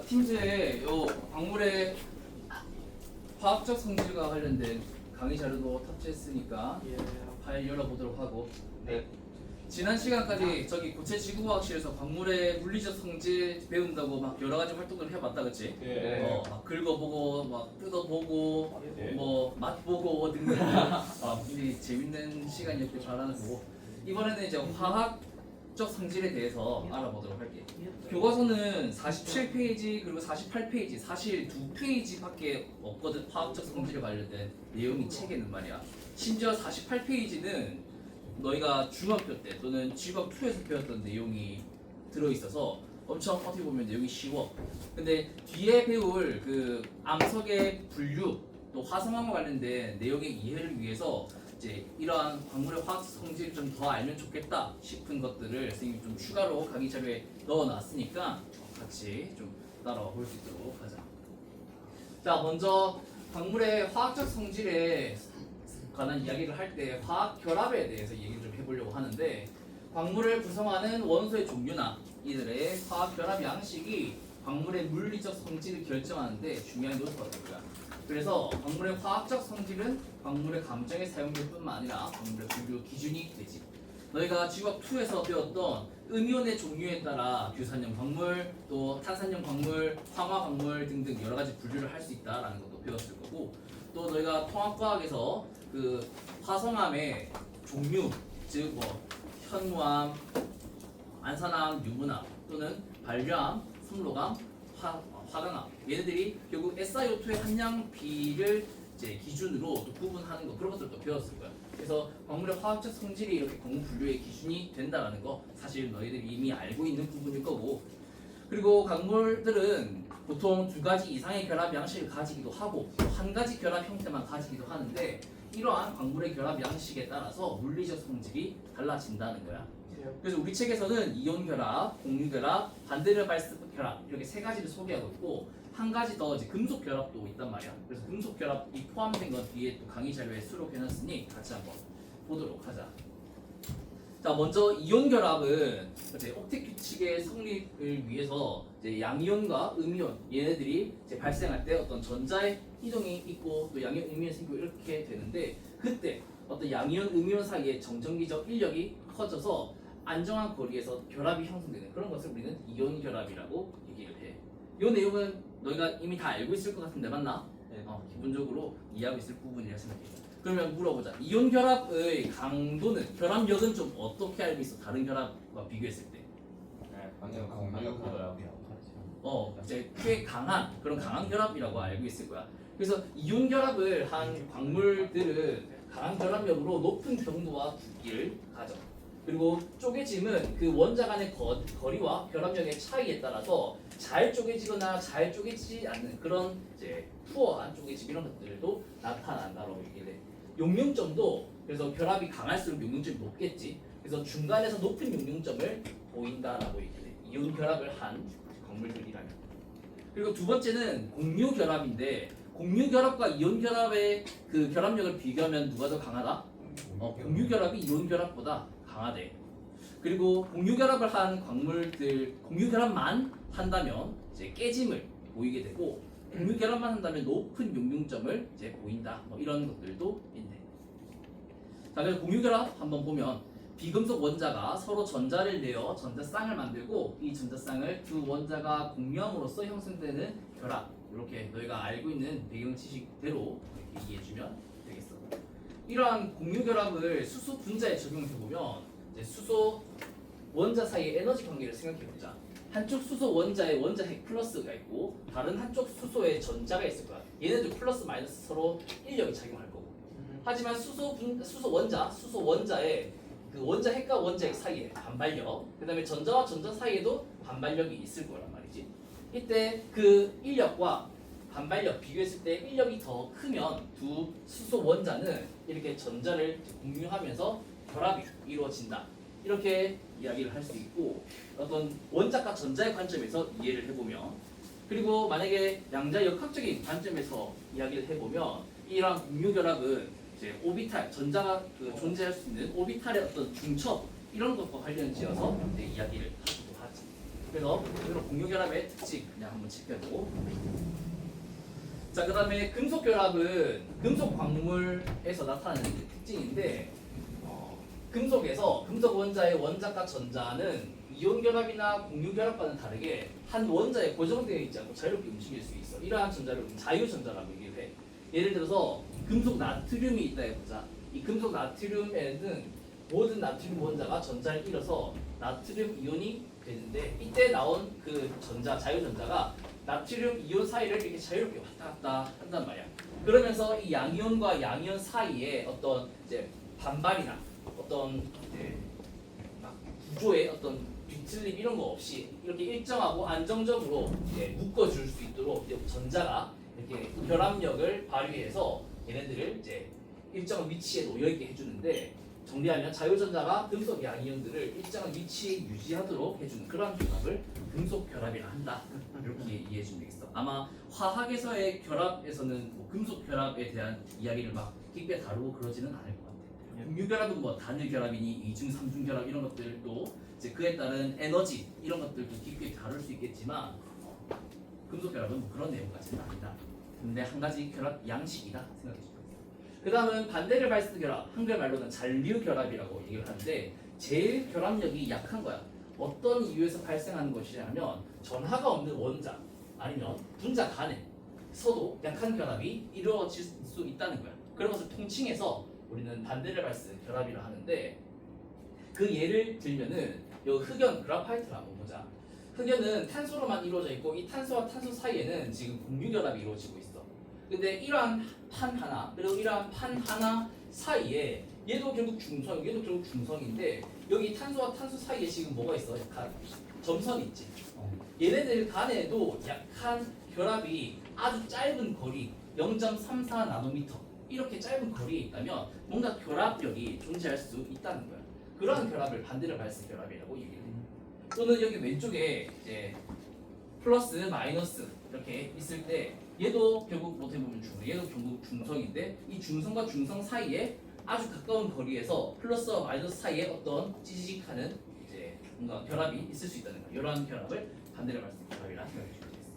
팀즈에 요 광물의 화학적 성질과 관련된 강의 자료도 탑재했으니까 파일 열어보도록 하고. 네. 지난 시간까지 저기 고체 지구과학실에서 광물의 물리적 성질 배운다고 막 여러 가지 활동을 해봤다, 그치? 네. 막 긁어보고, 막 뜯어보고, 네. 뭐 맛보고 등등. 굉장히 재밌는 시간이었길 바라는 거고. 이번에는 이제 화학적 성질에 대해서 알아보도록 할게요. 교과서는 47페이지 그리고 48페이지 사실 2페이지밖에 없거든. 화학적 성질에 관련된 내용이 책에는 말이야. 심지어 48페이지는 너희가 중학교 때 또는 직업 2에서 배웠던 내용이 들어있어서 엄청 어떻게 보면 내용이 쉬워. 근데 뒤에 배울 그 암석의 분류 또 화성암과 관련된 내용의 이해를 위해서 이제 이러한 광물의 화학 성질을 좀 더 알면 좋겠다 싶은 것들을 선생님이 좀 추가로 강의 자료에 넣어놨으니까 같이 좀 따라와 볼 수 있도록 하자. 자, 먼저 광물의 화학적 성질에 관한 이야기를 할 때 화학 결합에 대해서 얘기를 좀 해보려고 하는데, 광물을 구성하는 원소의 종류나 이들의 화학 결합 양식이 광물의 물리적 성질을 결정하는데 중요한 요소가 되고요. 그래서 광물의 화학적 성질은 광물의 감정에 사용될 뿐만 아니라 광물의 분류 기준이 되지. 너희가 직업 2에서 배웠던 음이온의 종류에 따라 규산형 광물, 또 탄산형 광물, 황화 광물 등등 여러 가지 분류를 할 수 있다라는 것도 배웠을 거고, 또 너희가 통합과학에서 그 화성암의 종류, 즉 뭐 현무암, 안산암, 유문암 또는 반려암, 삼로암, 화강암, 얘네들이 결국 SiO2의 함량비를 이제 기준으로 또 구분하는 거, 그런 것들도 배웠을 거야. 그래서 광물의 화학적 성질이 이렇게 광물 분류의 기준이 된다라는 거 사실 너희들이 이미 알고 있는 부분일 거고, 그리고 광물들은 보통 2가지 이상의 결합 양식을 가지기도 하고 또 1가지 결합 형태만 가지기도 하는데, 이러한 광물의 결합 양식에 따라서 물리적 성질이 달라진다는 거야. 그래서 우리 책에서는 이온 결합, 공유 결합, 반대르 발스프 결합 이렇게 3가지를 소개하고 있고, 1가지 더 이제 금속 결합도 있단 말이야. 그래서 금속 결합이 포함된 건 뒤에 또 강의 자료에 수록해놨으니 같이 한번 보도록 하자. 자, 먼저 이온 결합은 이제 옥텟 규칙의 성립을 위해서 이제 양이온과 음이온 얘네들이 이제 발생할 때 어떤 전자의 이동이 있고 또 양이온, 음이온 생기고 이렇게 되는데, 그때 어떤 양이온, 음이온 사이에 정전기적 인력이 커져서 안정한 거리에서 결합이 형성되는 그런 것을 우리는 이온 결합이라고 얘기를 해. 이 내용은 너희가 이미 다 알고 있을 것 같은데 맞나? 네. 기본적으로 이해하고 있을 부분이라 생각해. 그러면 물어보자. 이온 결합의 강도는, 결합력은 좀 어떻게 알고 있어? 다른 결합과 비교했을 때. 강력하다요. 이제 꽤 강한 그런 강한 결합이라고 알고 있을 거야. 그래서 이온 결합을 한 광물들은 강한 결합력으로 높은 경도와 두께를 가져. 그리고 쪼개짐은 그 원자 간의 거리와 결합력의 차이에 따라서 잘 쪼개지거나 잘 쪼개지지 않는 그런 이제 푸어한 쪼개짐 이런 것들도 나타난다라고 얘기를 해. 용융점도 그래서 결합이 강할수록 용융점이 높겠지. 그래서 중간에서 높은 용융점을 보인다라고 얘기를 해. 이온 결합을 한 광물들이라면. 그리고 두 번째는 공유 결합인데, 공유 결합과 이온 결합의 그 결합력을 비교하면 누가 더 강하다? 공유 결합이 이온 결합보다 강하대. 그리고 공유 결합을 한 광물들, 공유 결합만 한다면 이제 깨짐을 보이게 되고, 공유 결합만 한다면 높은 용융점을 이제 보인다. 뭐 이런 것들도 있네. 자, 그래서 공유 결합 한번 보면 비금속 원자가 서로 전자를 내어 전자쌍을 만들고, 이 전자쌍을 두 원자가 공유함으로써 형성되는 결합. 이렇게 너희가 알고 있는 배경 지식대로 이렇게 이해해주면 되겠어. 이러한 공유 결합을 수소 분자에 적용해 보면 이제 수소 원자 사이의 에너지 관계를 생각해 보자. 한쪽 수소 원자에 원자 핵 플러스가 있고 다른 한쪽 수소에 전자가 있을 거야. 얘네들 플러스 마이너스 서로 인력이 작용할 거고. 하지만 수소 원자에 그 원자 핵과 원자 핵 사이에 반발력, 그다음에 전자와 전자 사이에도 반발력이 있을 거란 말이지. 이때 그 인력과 반발력 비교했을 때 인력이 더 크면 두 수소 원자는 이렇게 전자를 공유하면서 결합이 이루어진다. 이렇게 이야기를 할 수 있고, 어떤 원자과 전자의 관점에서 이해를 해보면, 그리고 만약에 양자 역학적인 관점에서 이야기를 해보면 이러한 공유 결합은 이제 오비탈, 전자가 그 존재할 수 있는 오비탈의 어떤 중첩 이런 것과 관련지어서 이야기를 하기도 하지. 그래서 이런 공유결합의 특징 그냥 한번 체크해보고. 자, 그 다음에 금속결합은 금속 광물에서 나타나는 특징인데 금속에서 금속 원자의 원자과 전자는 이온 결합이나 공유 결합과는 다르게 한 원자에 고정되어 있지 않고 자유롭게 움직일 수 있어. 이러한 전자를 자유전자라고 얘기를 해. 예를 들어서 금속 나트륨이 있다 해보자. 이 금속 나트륨에는 모든 나트륨 원자가 전자를 잃어서 나트륨 이온이 되는데 이때 나온 그 전자, 자유전자가 나트륨 이온 사이를 이렇게 자유롭게 왔다 갔다 한단 말이야. 그러면서 이 양이온과 양이온 사이에 어떤 이제 반발이나 어떤 이제 막 구조의 어떤 뒤틀림 이런 거 없이 이렇게 일정하고 안정적으로 묶어줄 수 있도록 전자가 이렇게 결합력을 발휘해서 얘네들을 이제 일정한 위치에 놓여있게 해주는데, 정리하면 자유전자가 금속 양이온들을 일정한 위치에 유지하도록 해주는 그런 결합을 금속 결합이라 한다. 이렇게 이해해주면 되겠어. 아마 화학에서의 결합에서는 뭐 금속 결합에 대한 이야기를 막 깊게 다루고 그러지는 않을 것 같아. 공유 결합은 뭐 단일 결합이니 이중, 삼중 결합 이런 것들도 이제 그에 따른 에너지 이런 것들도 깊게 다룰 수 있겠지만 금속 결합은 뭐 그런 내용까지는 아니다. 근데 한 가지 결합 양식이다 생각해 주세요. 그 다음은 반대를 발스 결합, 한글말로는 잔류 결합이라고 얘기를 하는데 제일 결합력이 약한 거야. 어떤 이유에서 발생하는 것이냐면 전하가 없는 원자 아니면 분자 간에서도 약한 결합이 이루어질 수 있다는 거야. 그런 것을 통칭해서 우리는 반대를 발스 결합이라 하는데, 그 예를 들면은 요 흑연 그라파이트를 한번 보자. 흑연은 탄소로만 이루어져 있고 이 탄소와 탄소 사이에는 지금 공유 결합이 이루어지고 있어. 근데 이러한 판 하나 그리고 이러한 판 하나 사이에 얘도 결국 중성, 얘도 결국 중성인데 여기 탄소와 탄소 사이에 지금 뭐가 있어? 약간 점선이 있지. 얘네들 간에도 약한 결합이 아주 짧은 거리 0.34 나노미터 이렇게 짧은 거리에 있다면 뭔가 결합력이 존재할 수 있다는 거야. 그러한 결합을 반대를 발스 결합이라고 얘기해. 또는 여기 왼쪽에 이제 플러스 마이너스 이렇게 있을 때 얘도 결국 어떻게 보면 얘도 결국 중성인데 이 중성과 중성 사이에 아주 가까운 거리에서 플러스와 마이너스 사이에 어떤 찌직하는 이제 뭔가 결합이 있을 수 있다는 거야. 이러한 결합을 반대를 발스 결합이라 생각해 주면 되겠어.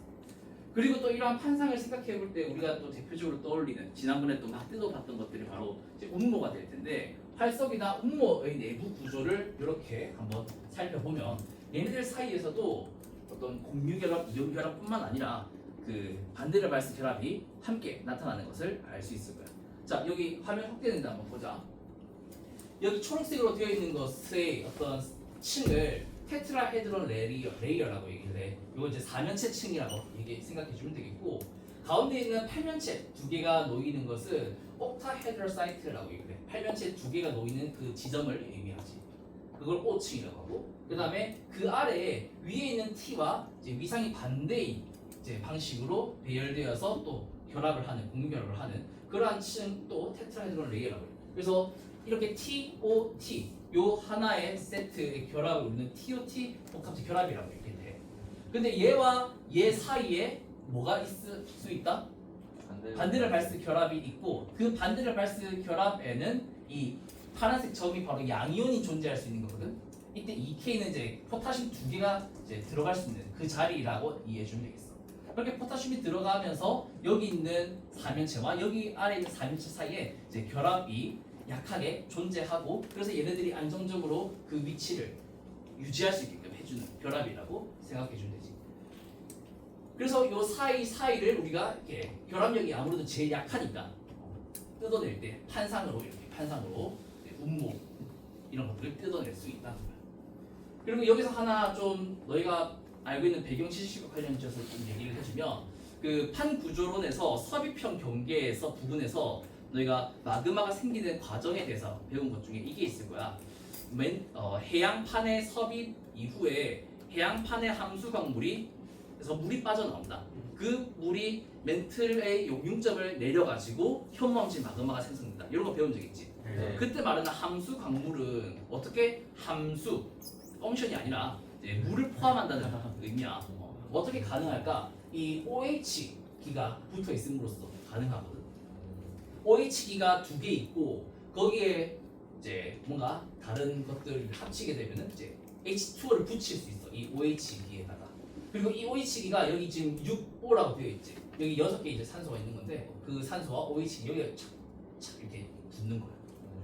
그리고 또 이러한 판상을 생각해 볼 때 우리가 또 대표적으로 떠올리는 지난번에 또 막 뜯어봤던 것들이 바로 이제 운모가 될 텐데, 활석이나 운모의 내부 구조를 이렇게 한번 살펴보면 얘네들 사이에서도 어떤 공유 결합, 이온 결합뿐만 아니라 그 반대를 발스 결합이 함께 나타나는 것을 알 수 있을 거야. 자, 여기 화면 확대되는데 한번 보자. 여기 초록색으로 되어 있는 것의 어떤 층을 테트라헤드론 레이어라고 얘기를 해. 이거 이제 사면체 층이라고 생각해 주면 되겠고, 가운데 있는 팔면체 두 개가 놓이는 것은 옥타헤드럴 사이트라고 얘기를 해. 팔면체 두 개가 놓이는 그 지점을 의미하지. 그걸 O층이라고 하고, 그 다음에 그 아래에 위에 있는 T와 이제 위상이 반대인 이제 방식으로 배열되어서 또 결합을 하는, 공유 결합을 하는 그러한 층 또 테트라헤드론 레이어라고 해요. 그래서 이렇게 TOT 요 하나의 세트의 결합을 우리는 TOT 복합체 결합이라고 이렇게 돼. 근데 얘와 얘 사이에 뭐가 있을 수 있다? 반대를 발스 결합이 있고, 그 반대를 발스 결합에는 이 파란색 점이 바로 양이온이 존재할 수 있는 거거든. 이때 2K는 이제 포타슘 두 개가 이제 들어갈 수 있는 그 자리라고 이해해 주면 되겠어. 그렇게 포타슘이 들어가면서 여기 있는 사면체와 여기 아래 있는 사면체 사이에 이제 결합이 약하게 존재하고, 그래서 얘네들이 안정적으로 그 위치를 유지할 수 있게끔 해주는 결합이라고 생각해 주면 되지. 그래서 이 사이를 우리가 이렇게 결합력이 아무래도 제일 약하니까 뜯어낼 때 판상으로 운모 이런 것들을 뜯어낼 수 있다는 거야. 그리고 여기서 하나 좀 너희가 알고 있는 배경 지식과 관련해서 좀 얘기를 해주면, 그 판 구조론에서 섭입형 경계에서 부분에서 너희가 마그마가 생기는 과정에 대해서 배운 것 중에 이게 있을 거야. 해양판의 섭입 이후에 해양판의 함수 광물이 그래서 물이 빠져나온다. 그 물이 멘틀의 용융점을 내려가지고 현무암질 마그마가 생성된다. 이런 거 배운 적 있지? 네. 그때 말하는 함수 광물은 어떻게 함수, 펑션이 아니라 이제 물을 포함한다는 의미야. 어떻게 가능할까? 이 OH 기가 붙어 있음으로써 가능하거든. OH 기가 두 개 있고 거기에 이제 뭔가 다른 것들을 합치게 되면은 이제 H2O를 붙일 수 있어. 이 OH2에다가. 그리고 이 OH2가 여기 지금 6O라고 되어 있지. 여기 6개 이제 산소가 있는 건데 그 산소와 OH2 여기가 착 이렇게 붙는 거야.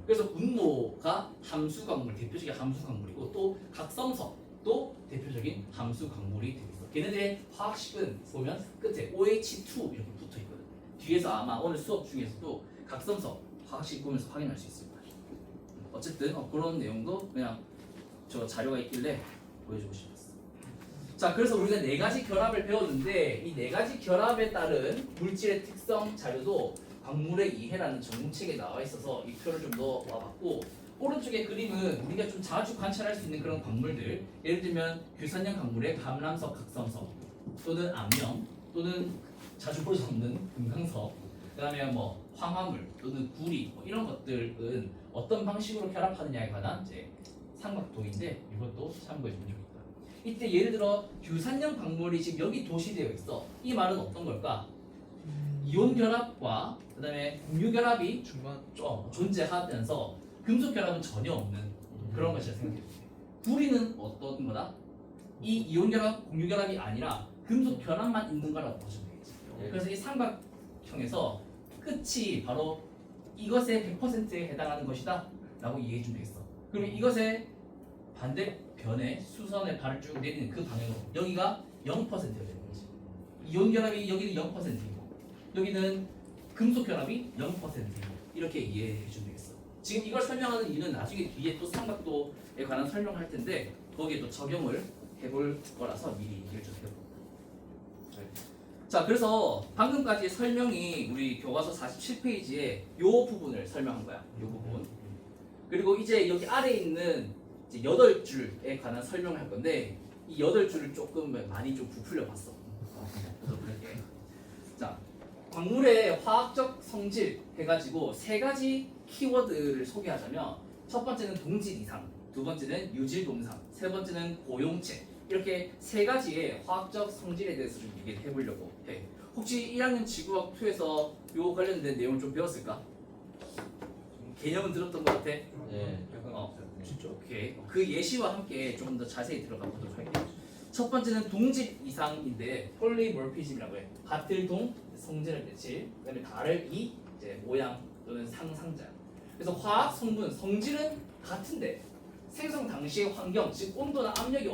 그래서 분모가 함수 광물, 대표적인 함수 광물이고 또 각성석도 대표적인 함수 광물이 되어 있어. 걔네들의 화학식은 보면 끝에 OH2 이렇게 붙어 있거든. 뒤에서 아마 오늘 수업 중에서도 각성석 화학식 보면서 확인할 수 있을 거야. 어쨌든 그런 내용도 그냥 저 자료가 있길래 보여주고 싶었어. 자, 그래서 우리가 4가지 결합을 배웠는데 이 4가지 결합에 따른 물질의 특성 자료도 광물의 이해라는 전문책에 나와 있어서 이 표를 좀 넣어와봤고 오른쪽의 그림은 우리가 좀 자주 관찰할 수 있는 그런 광물들, 예를 들면 규산형 광물의 감람석, 각성석 또는 암염 또는 자주 볼 수 없는 금강석, 그다음에 뭐 황화물 또는 구리 뭐 이런 것들은 어떤 방식으로 결합하느냐에 관한 이제 삼각도인데 이것도 참고해주면 좋겠다. 이때 예를 들어 규산형 광물이 지금 여기 도시되어 있어. 이 말은 어떤 걸까? 이온 결합과 그다음에 공유 결합이 중간 존재하면서 금속 결합은 전혀 없는 그런 것이라 생각해요. 구리는 어떤 거다? 이 이온 결합, 공유 결합이 아니라 금속 결합만 있는 거라고 보시면 되겠지. 그래서 이 삼각형에서 끝이 바로 이것의 100%에 해당하는 것이다 라고 이해해 주면 되겠어. 그러면 이것의 반대편에 수선의 발을 쭉 내리는 그 방향으로 여기가 0%가 되는 거지. 이온 결합이 여기는 0%이고 여기는 금속 결합이 0%이고 이렇게 이해해 주면 되겠어. 지금 이걸 설명하는 이유는 나중에 뒤에 또 삼각도에 관한 설명을 할 텐데 거기에 또 적용을 해볼 거라서 미리 얘기를 좀 해볼게요. 자, 그래서 방금까지의 설명이 우리 교과서 47페이지에 요 부분을 설명한 거야. 요 부분. 그리고 이제 여기 아래에 있는 이제 8줄에 관한 설명을 할 건데 이 8줄을 조금 많이 좀 부풀려 봤어. 그래서 그렇게. 자, 광물의 화학적 성질 해가지고 3가지 키워드를 소개하자면 첫 번째는 동질 이상, 두 번째는 유질 동상, 세 번째는 고용체. 이렇게 3가지의 화학적 성질에 대해서 좀 얘기를 해보려고 해. 혹시 1학년 지구학 2에서 요 관련된 내용을 좀 배웠을까? 개념은 들었던 것 같아? 네. 진짜 오케이. 그 예시와 함께 좀 더 자세히 들어가 보도록 할게요. 첫 번째는 동질 이상인데 폴리몰피즘이라고 해. 같을 동, 성질을 배칠, 그다음에 다를 이, 이제 모양 또는 상상자. 그래서 화학 성분, 성질은 같은데 생성 당시의 환경, 즉 온도나 압력이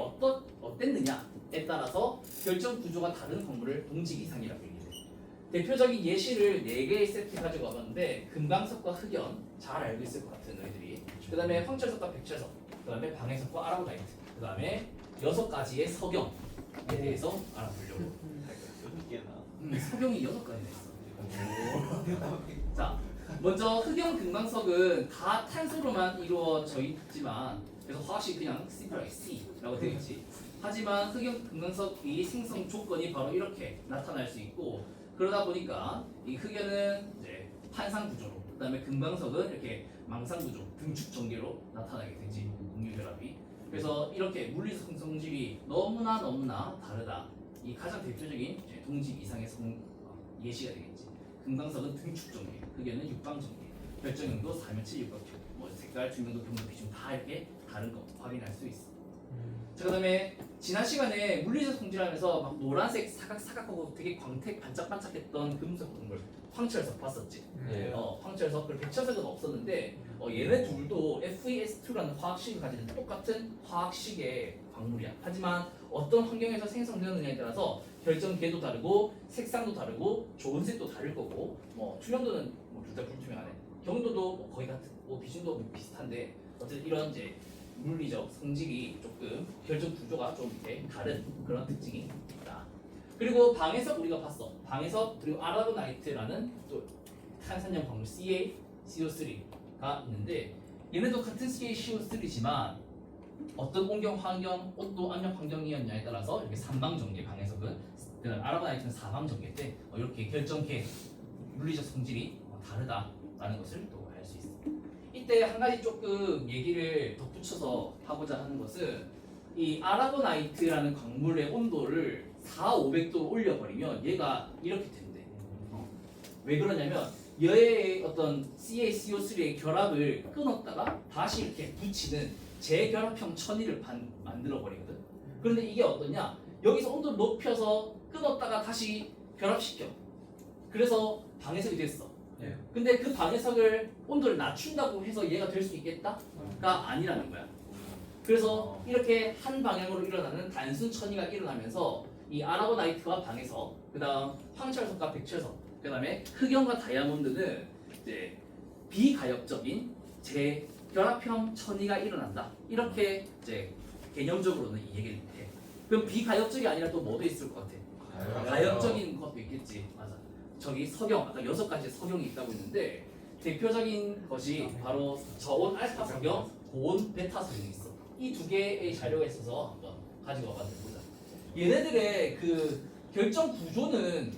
어땠느냐에 따라서 결정 구조가 다른 광물을 동질 이상이라고 얘기해. 대표적인 예시를 4개의 세트 가지고 와봤는데 금강석과 흑연 잘 알고 있을 것 같은 너희들이. 그 다음에 황철석과 백철석, 그 다음에 방해석과 아라고나이트, 그 다음에 6가지의 석영에 대해서 알아보려고 할 거야. 석영이 6가지나 있어. 자, 먼저 흑연 금강석은 다 탄소로만 이루어져 있지만 그래서 화학식 그냥 C라고 되어 있지. 하지만 흑연 금강석이 생성 조건이 바로 이렇게 나타날 수 있고 그러다 보니까 이 흑연은 이제 판상 구조로, 그다음에 금강석은 이렇게 망상 구조, 등축 전개로 나타나게 되지. 공유 결합이. 그래서 이렇게 물리적 성질이 너무나 다르다. 이 가장 대표적인 동질 이상의 예시가 되겠지. 금강석은 등축 전개, 흑연은 육방 전개, 결정형도 4면체 육각형, 뭐 색깔, 투명도, 경도, 비중 다 이렇게 다른 거 확인할 수 있어. 자, 그다음에 지난 시간에 물리적 성질하면서 막 노란색 사각사각하고 되게 광택 반짝반짝했던 금속 동물 황철석 봤었지? 네. 황철석, 그리고 백철석은 없었는데 얘네 둘도 FeS2라는 화학식을 가지는 똑같은 화학식의 광물이야. 하지만 어떤 환경에서 생성되느냐에 따라서 결정계도 다르고 색상도 다르고 조은색도 다를 거고 뭐 투명도는 뭐 둘 다 불투명하네. 경도도 뭐 거의 같고 비중도 뭐 비슷한데 어쨌든 이런 이제 물리적 성질이 조금 결정 구조가 좀 이렇게 다른 그런 특징이 있다. 그리고 방해석 우리가 봤어. 방해석 그리고 아라고나이트라는 또 탄산염 광물 CaCO3가 있는데 얘네도 같은 CaCO3지만 어떤 온도, 압력 환경이었냐에 따라서 이렇게 3방 전개 방해석은 아라고나이트는 4방 전개인데 이렇게 결정계 물리적 성질이 다르다라는 것을 또 알 수 있어. 이때 한 가지 조금 얘기를 덧붙여서 하고자 하는 것은 이 아라고나이트라는 광물의 온도를 4,500도로 올려버리면 얘가 이렇게 된대. 왜 그러냐면 얘의 어떤 CaCO3의 결합을 끊었다가 다시 이렇게 붙이는 재결합형 천일을 만들어 버리거든. 그런데 이게 어떠냐? 여기서 온도를 높여서 끊었다가 다시 결합시켜. 그래서 방해석이 됐어. 네. 근데 그 방해석을 온도를 낮춘다고 해서 얘가 될 수 있겠다? 가 아니라는 거야. 그래서 이렇게 한 방향으로 일어나는 단순 천이가 일어나면서 이 아라고나이트와 방해석, 그다음 황철석과 백철석, 그다음에 흑연과 다이아몬드는 이제 비가역적인 재결합형 천이가 일어난다. 이렇게 이제 개념적으로는 이 얘기를 해. 그럼 비가역적이 아니라 또 뭐도 있을 것 같아? 가역적인 것도 있겠지. 맞아. 저기 석영, 아까 6가지 석영이 있다고 했는데 대표적인 것이 바로 저온 알파 석영, 고온 베타 석영이 있어. 이 두 개의 자료가 있어서 한번 가지고 와봤는데 보자. 얘네들의 그 결정 구조는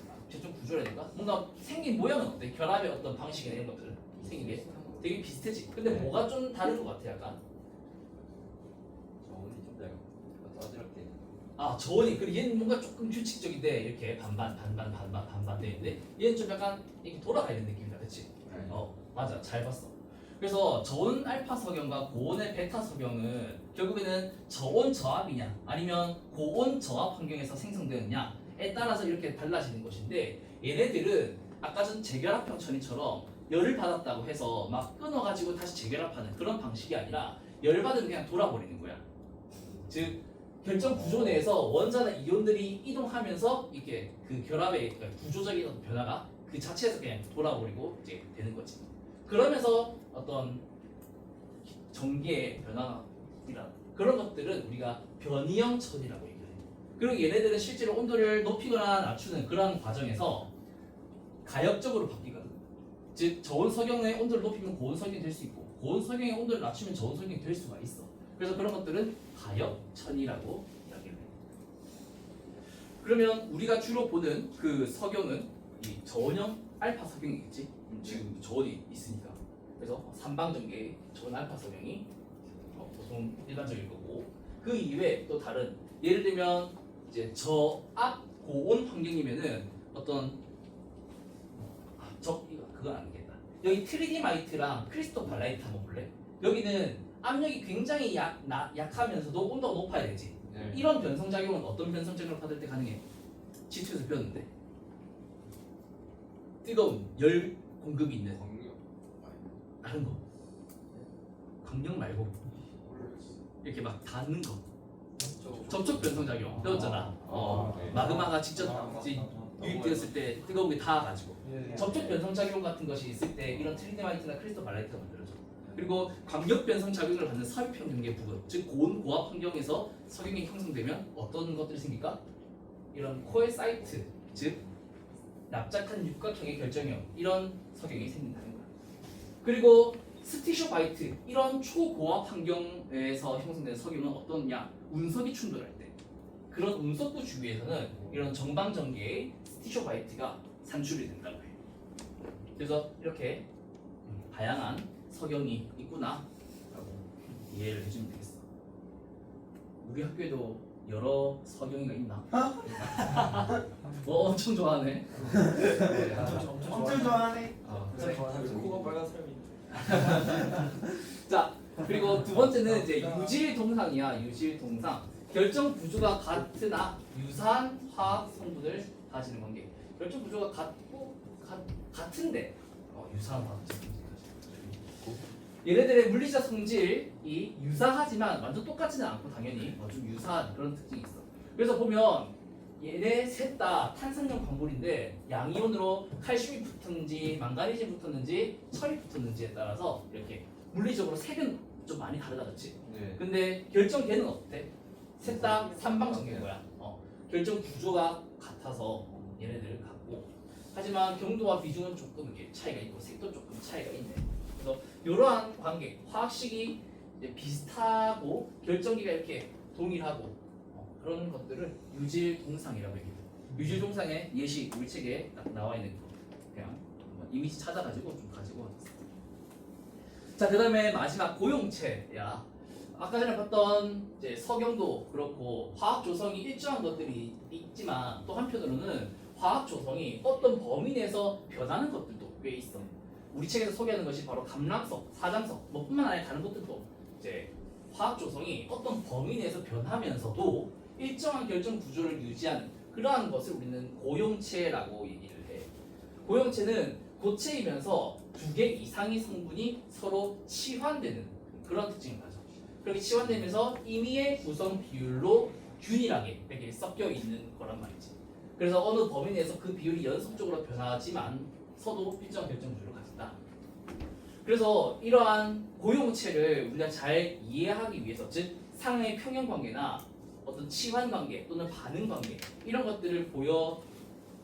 구조라든가 뭔가 생긴 모양은 어때? 결합의 어떤 방식이나 이런 것들은 생긴 게 되게 비슷하지. 근데 뭐가 좀 다른 것 같아 약간? 저온이 좀 약간 어지럽게. 아 저온이 그리고 얘는 뭔가 조금 규칙적인데 이렇게 반반 되는데 얘는 좀 약간 이렇게 돌아가 있는 느낌이다, 그렇지? 맞아, 잘 봤어. 그래서 저온 알파 석영과 고온의 베타 석영은 결국에는 저온 저압이냐 아니면 고온 저압 환경에서 생성되느냐에 따라서 이렇게 달라지는 것인데 얘네들은 아까 전 재결합형 천이처럼 열을 받았다고 해서 막 끊어가지고 다시 재결합하는 그런 방식이 아니라 열 받으면 그냥 돌아버리는 거야. 즉 결정 구조 내에서 원자나 이온들이 이동하면서 이렇게 그 결합의 구조적인 어떤 변화가 그 자체에서 그냥 돌아버리고 이제 되는 거지. 그러면서 어떤 전기의 변화이라 그런 것들은 우리가 변이형 천이라고 얘기해요. 그리고 얘네들은 실제로 온도를 높이거나 낮추는 그런 과정에서 가역적으로 바뀌거든. 즉 저온 석영의 온도를 높이면 고온 석영이 될 수 있고 고온 석영의 온도를 낮추면 저온 석영이 될 수가 있어. 그래서 그런 것들은 가역천이라고 이야기를 해요. 그러면 우리가 주로 보는 그 석영은 이 저온형 알파 석영이겠지. 지금 저온이 있으니까. 그래서 삼방전개의 저온 알파 석영이 보통 일반적일 거고, 그 이외에 또 다른 예를 들면 이제 저압 고온 환경이면은 어떤 그건 아니겠다. 여기 트리디마이트랑 크리스토발라이트 한번 볼래? 여기는 압력이 굉장히 약하면서도 온도가 높아야 되지. 네. 이런 변성작용은 어떤 변성작용을 받을 때 가능해? G2에서 배웠는데 뜨거운 열 공급이 있는 다른 거 강력 말고 이렇게 막 닿는 거 접촉 변성작용 배웠잖아. 네. 마그마가 직접 유입되었을 때 뜨거운 게 닿아가지고 접촉 변성작용 같은 것이 있을 때 이런 트리디마이트나 크리스토발라이트가 만들어져. 그리고 광역 변성 작용을 받는 삽입형 경계 부분, 즉 고온 고압 환경에서 석영이 형성되면 어떤 것들이 생길까? 이런 코에사이트, 즉 납작한 육각형의 결정형, 이런 석영이 생긴다는 거야. 그리고 스티쇼바이트, 이런 초고압 환경에서 형성되는 석유는 어떠냐? 운석이 충돌할 때 그런 운석구 주위에서는 이런 정방전개의 스티쇼바이트가 산출이 된다고 해요. 그래서 이렇게 다양한 석영이 있구나 라고 이해를 해주면 되겠어. 우리 학교에도 여러 석영이가 있나? 엄청 좋아하네. 엄청 좋아하네. 그래. 코가 빨간 사람이. 자, 그리고 두 번째는 이제 유질 동상이야. 유질 동상. 결정 구조가 같으나 유사한 화학 성분을 가지는 관계. 결정 구조가 같은데 유사한 화학 성분을 가지는. 얘네들의 물리적 성질이 유사하지만 완전 똑같지는 않고 당연히 좀 유사한 그런 특징이 있어. 그래서 보면 얘네 셋 다 탄산형 광물인데 양이온으로 칼슘이 붙었는지 망가니즘이 붙었는지 철이 붙었는지에 따라서 이렇게 물리적으로 색은 좀 많이 다르다, 그렇지? 네. 근데 결정계는 어때? 셋 다 삼방전개인 거야. 결정 구조가 같아서 얘네들 같고, 하지만 경도와 비중은 조금 이게 차이가 있고 색도 조금 차이가 있네. 그래서 이러한 관계, 화학식이 이제 비슷하고 결정기가 이렇게 동일하고 그런 것들을 유질동상이라고 얘기해요. 유질동상의 예시 우리 책에 딱 나와 있는 거 그냥 이미지 찾아가지고 좀 가지고 왔어요. 자, 그다음에 마지막 고용체야. 아까 전에 봤던 이제 석영도 그렇고 화학 조성이 일정한 것들이 있지만 또 한편으로는 화학 조성이 어떤 범위 내에서 변하는 것들도 꽤 있어. 우리 책에서 소개하는 것이 바로 감람석, 사장석, 뿐만 아니라 다른 것들도 이제 화학 조성이 어떤 범위 내에서 변하면서도 일정한 결정 구조를 유지하는 그러한 것을 우리는 고용체라고 얘기를 해. 고용체는 고체이면서 두 개 이상의 성분이 서로 치환되는 그런 특징을 가져. 그렇게 치환되면서 임의의 구성 비율로 균일하게 이렇게 섞여 있는 거란 말이지. 그래서 어느 범위 내에서 그 비율이 연속적으로 변하지만서도 일정한 결정 구조를 가진다. 그래서 이러한 고용체를 우리가 잘 이해하기 위해서, 즉 상하의 평형 관계나 어떤 치환 관계 또는 반응 관계 이런 것들을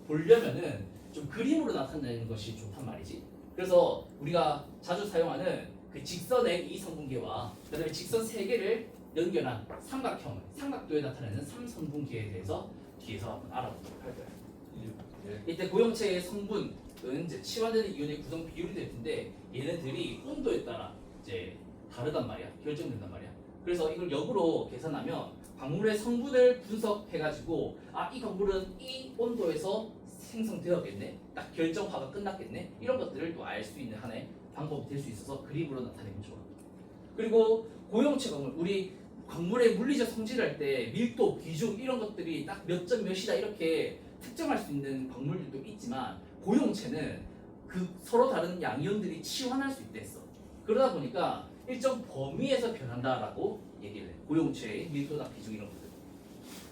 보려면은 좀 그림으로 나타내는 것이 좋단 말이지. 그래서 우리가 자주 사용하는 그 직선의 이 성분계와 그다음에 직선 세 개를 연결한 삼각형을 삼각도에 나타내는 삼성분계에 대해서 뒤에서 한번 알아보도록 할 거야. 이때 고용체의 성분은 이제 치환되는 이온의 구성 비율이 될 텐데 얘네들이 온도에 따라 이제 다르단 말이야. 결정된단 말이야. 그래서 이걸 역으로 계산하면 광물의 성분을 분석해가지고 이 광물은 이 온도에서 생성되었겠네, 딱 결정화가 끝났겠네, 이런 것들을 또 알 수 있는 하나의 방법이 될 수 있어서 그림으로 나타내면 좋아. 그리고 고용체 광물, 우리 광물의 물리적 성질을 할 때 밀도, 비중 이런 것들이 딱 몇 점 몇이다 이렇게 특정할 수 있는 광물들도 있지만 고용체는 그 서로 다른 양이온들이 치환할 수 있다 했어. 그러다 보니까 일정 범위에서 변한다라고 얘기를 해. 고용체의 밀도나 비중 이런 것들.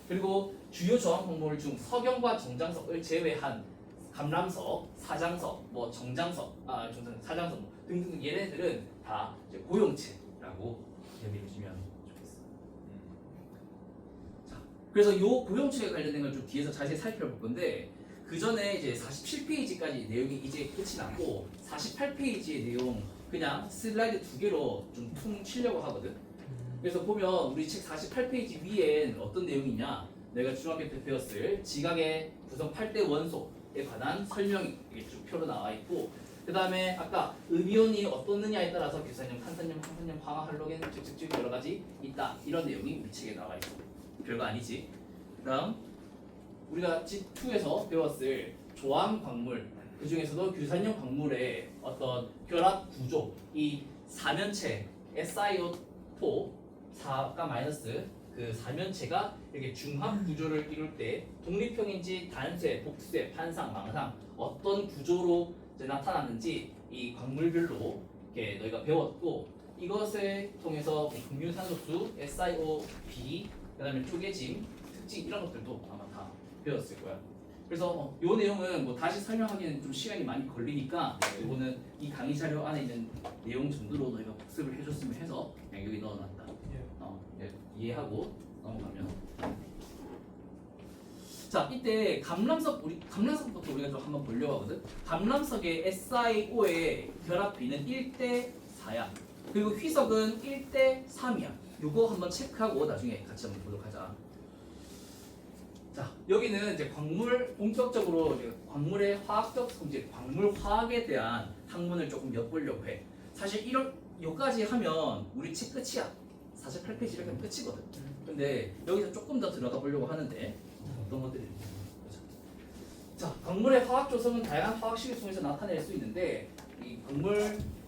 그리고 주요 저항 광물 중 석영과 정장석을 제외한 감람석, 사장석, 뭐 정장석, 사장석 등등 얘네들은 다 이제 고용체라고 얘기해 주시면 좋겠어. 자, 그래서 요 고용체에 관련된 걸 좀 뒤에서 자세히 살펴볼 건데 그 전에 이제 47페이지까지 내용이 이제 끝이 났고 48페이지의 내용 그냥 슬라이드 두 개로 좀 퉁치려고 하거든. 그래서 보면 우리 책 48페이지 위엔 어떤 내용이냐, 내가 중학교 때 배웠을 지각의 구성 8대 원소에 관한 설명이 이게 쭉 표로 나와 있고, 그 다음에 아까 음이온이 어떻느냐에 따라서 규산염, 탄산염, 황산염, 황화, 할로겐 쭉쭉쭉 여러 가지 있다, 이런 내용이 우리 책에 나와 있어. 별거 아니지. 그다음 우리가 G2에서 배웠을 조암 광물, 그 중에서도 규산염 광물의 어떤 결합 구조, 이 사면체 SiO4 4가 마이너스 그 사면체가 이렇게 중합 구조를 이룰 때 독립형인지 단쇄, 복쇄, 판상, 망상 어떤 구조로 이제 나타나는지 이 광물별로 이렇게 너희가 배웠고, 이것을 통해서 금융산소수, SiO2, 그다음에 쪼개짐, 특징 이런 것들도 아마 다 배웠을 거야. 그래서 요 내용은 뭐 다시 설명하기는 좀 시간이 많이 걸리니까 이거는 이 강의 자료 안에 있는 내용 정도로 너희가 복습을 해줬으면 해서 그냥 여기 넣어놨다. 이해하고 넘어가면, 자 이때 감람석부터 우리가 좀 한번 보려고 하거든. 감람석의 SiO의 결합비는 1대 4야. 그리고 휘석은 1대 3이야. 요거 한번 체크하고 나중에 같이 한번 보도록 하자. 자 여기는 이제 본격적으로 이제 광물의 화학적 성질, 광물 화학에 대한 학문을 조금 엿보려고 해. 사실 요까지 하면 우리 책 끝이야. 48페이지 이렇게 하면 끝이거든. 근데 여기서 조금 더 들어가 보려고 하는데 어떤 것들이 있는지 보자. 자, 광물의 화학 조성은 다양한 화학식을 통해서 나타낼 수 있는데 이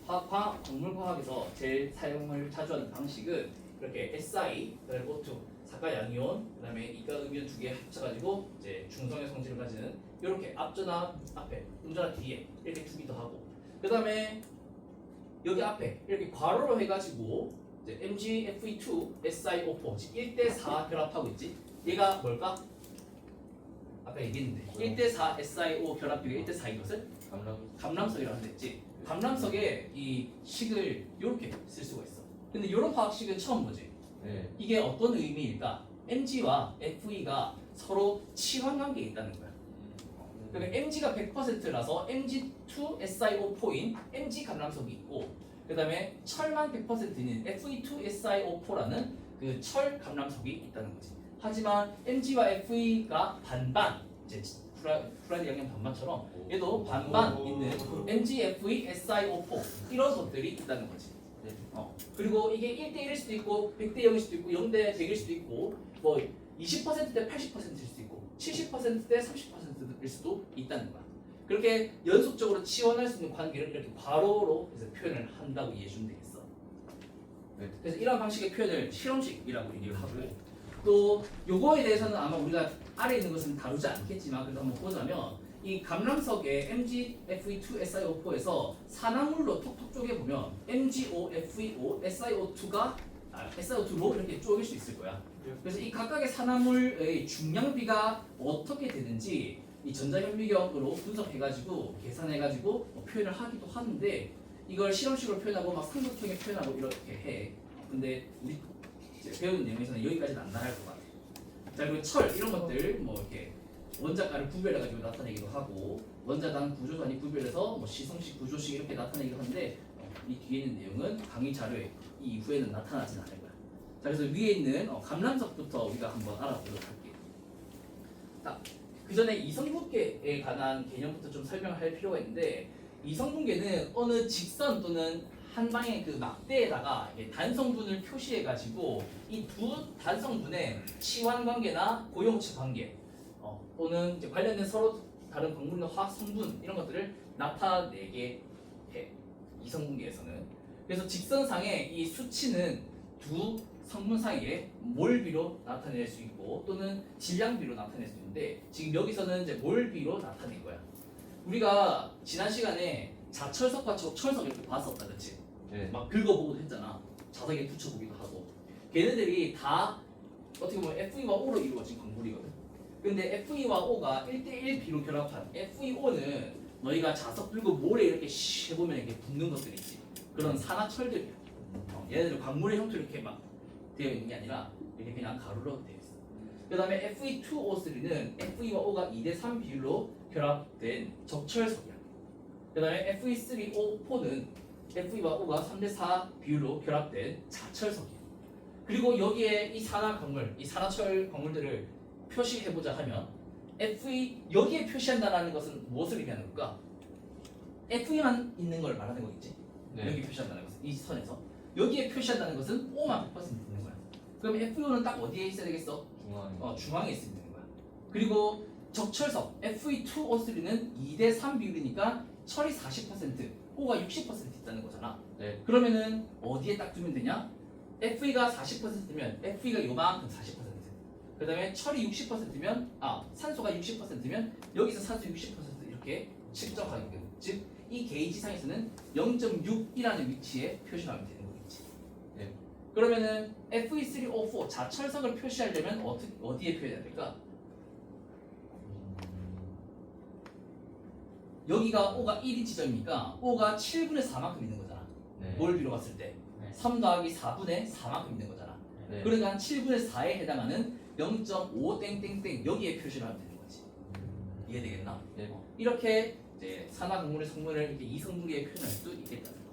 광물화학에서 제일 사용을 자주 하는 방식은 이렇게 Si, 그다음에 O2, 사가 양이온, 그다음에 이가 음이온 두 개 합쳐가지고 이제 중성의 성질을 가지는 이렇게 앞전화 앞에, 운전화 뒤에 이렇게 두기도 하고, 그다음에 여기 앞에 이렇게 괄호로 해가지고 이제 MgFe2 SiO4 즉 1대4 결합하고 있지. 얘가 뭘까? 아까 얘기했는데 1대4 SiO 결합비가 1대4인 것을 감람석이라고 했지. 감람석에 이 식을 이렇게 쓸 수가 있어. 근데 이런 화학식은 처음 보지. 네. 이게 어떤 의미일까? Mg와 Fe가 서로 치환 관계에 있다는 거야. 그러니까 Mg가 100%라서 Mg2SiO4인 Mg 감람석이 있고, 그 다음에 철만 100%인 Fe2SiO4라는 그 철 감람석이 있다는 거지. 하지만 Mg와 Fe가 반반, 이제 프라이드 양념 반반처럼 얘도 반반 있는 MgFeSiO4 이런 것들이 있다는 거지. 그리고 이게 1대1일 수도 있고 100대 0일 수도 있고 0대 100일 수도 있고 뭐 20%대 80%일 수도 있고 70%대 30%일 수도 있다는 거야. 그렇게 연속적으로 치환할 수 있는 관계를 이렇게 괄호로 해서 표현을 한다고 이해해 주면 되겠어. 그래서 이러한 방식의 표현을 실험식이라고 얘기를 하고, 또 요거에 대해서는 아마 우리가 아래 있는 것은 다루지 않겠지만 그래도 한번 보자면 이 감람석의 MgFe2SiO4에서 산화물로 톡톡 쪼개 보면 MgO, FeO, SiO2가 SiO2로 이렇게 쪼갤 수 있을 거야. 그래서 이 각각의 산화물의 중량비가 어떻게 되는지 이 전자현미경으로 분석해가지고 계산해가지고 표현을 하기도 하는데 이걸 실험식으로 표현하고 막 삼각형에 표현하고 이렇게 해. 근데 우리 이제 배우는 내용에서는 여기까지는 안 나갈 것 같아. 자 그리고 철 이런 것들 뭐 이렇게 원자가를 구별해가지고 나타내기도 하고 원자단 구조단위 구별해서 뭐 시성식 구조식 이렇게 나타내기도 하는데 이 뒤에 있는 내용은 강의 자료에 이 이후에는 나타나진 않을 거야. 자 그래서 위에 있는 감람석부터 우리가 한번 알아보도록 할게요. 자, 그 전에 이성분계에 관한 개념부터 좀 설명할 필요가 있는데 이성분계는 어느 직선 또는 한 방의 그 막대에다가 단성분을 표시해가지고 이 두 단성분의 치환 관계나 고용치 관계 또는 이제 관련된 서로 다른 광물이나 화학 성분 이런 것들을 나타내게 해. 이성분계에서는. 그래서 직선상의 이 수치는 두 성분 사이에 몰비로 나타낼 수 있고 또는 질량비로 나타낼 수 있는데 지금 여기서는 이제 몰비로 나타낸 거야. 우리가 지난 시간에 자철석과 적철석 이렇게 봤었다, 그렇지? 네. 막 긁어보고도 했잖아. 자석에 붙여보기도 하고. 걔네들이 다 어떻게 보면 FE와 O로 이루어진 광물이거든. 근데 FE와 O가 1대1 비로 결합한 FeO는 너희가 자석 들고 모래 이렇게 쉬 해보면 이렇게 붙는 것들이 있지. 그런 산화철들이야. 얘네들 광물의 형태로 이렇게 막 되어 있는 게 아니라 이렇게 그냥 가루로 되어 있어. 그 다음에 Fe2O3는 FE와 O가 2대3 비율로 결합된 적철석이야. 그 다음에 Fe3O4는 FE와 O가 3대4 비율로 결합된 자철석이야. 그리고 여기에 이 산화 광물, 이 산화철 광물들을 표시해보자 하면 FE 여기에 표시한다는 것은 무엇을 의미하는 걸까? FE만 있는 걸 말하는 거겠지. 네. 여기 표시한다는 것은 이 선에서 여기에 표시한다는 것은 O만 100% 있는 거야. 그럼 FEO는 딱 어디에 있어야 되겠어? 중앙에. 중앙에 있으면 되는 거야. 그리고 적철석 Fe2O3는 2대3 비율이니까 철이 40%, O가 60% 있다는 거잖아. 네. 그러면은 어디에 딱 두면 되냐? FE가 40%면 FE가 요만큼 40%. 그 다음에 철이 60%면 산소가 60%면 여기서 산소 60% 이렇게 측정하게 되는. 즉 이 게이지상에서는 0.6이라는 위치에 표시하면 되는 거겠지. 네. 그러면은 Fe3O4 자철석을 표시하려면 어디에 표현해야 될까? 여기가 O가 1인 지점이니까 O가 7분의 4만큼 있는 거잖아. 네. 몰비로 봤을 때 네. 3 더하기 4분의 4만큼 있는 거잖아. 네. 그러니까 한 7분의 4에 해당하는 0.5 땡땡땡 여기에 표시를 하면 되는 거지. 이해되겠나? 네. 이렇게 이제 산화 광물의 성분을 이렇게 이성분계에 표현할 수 있겠다는 거.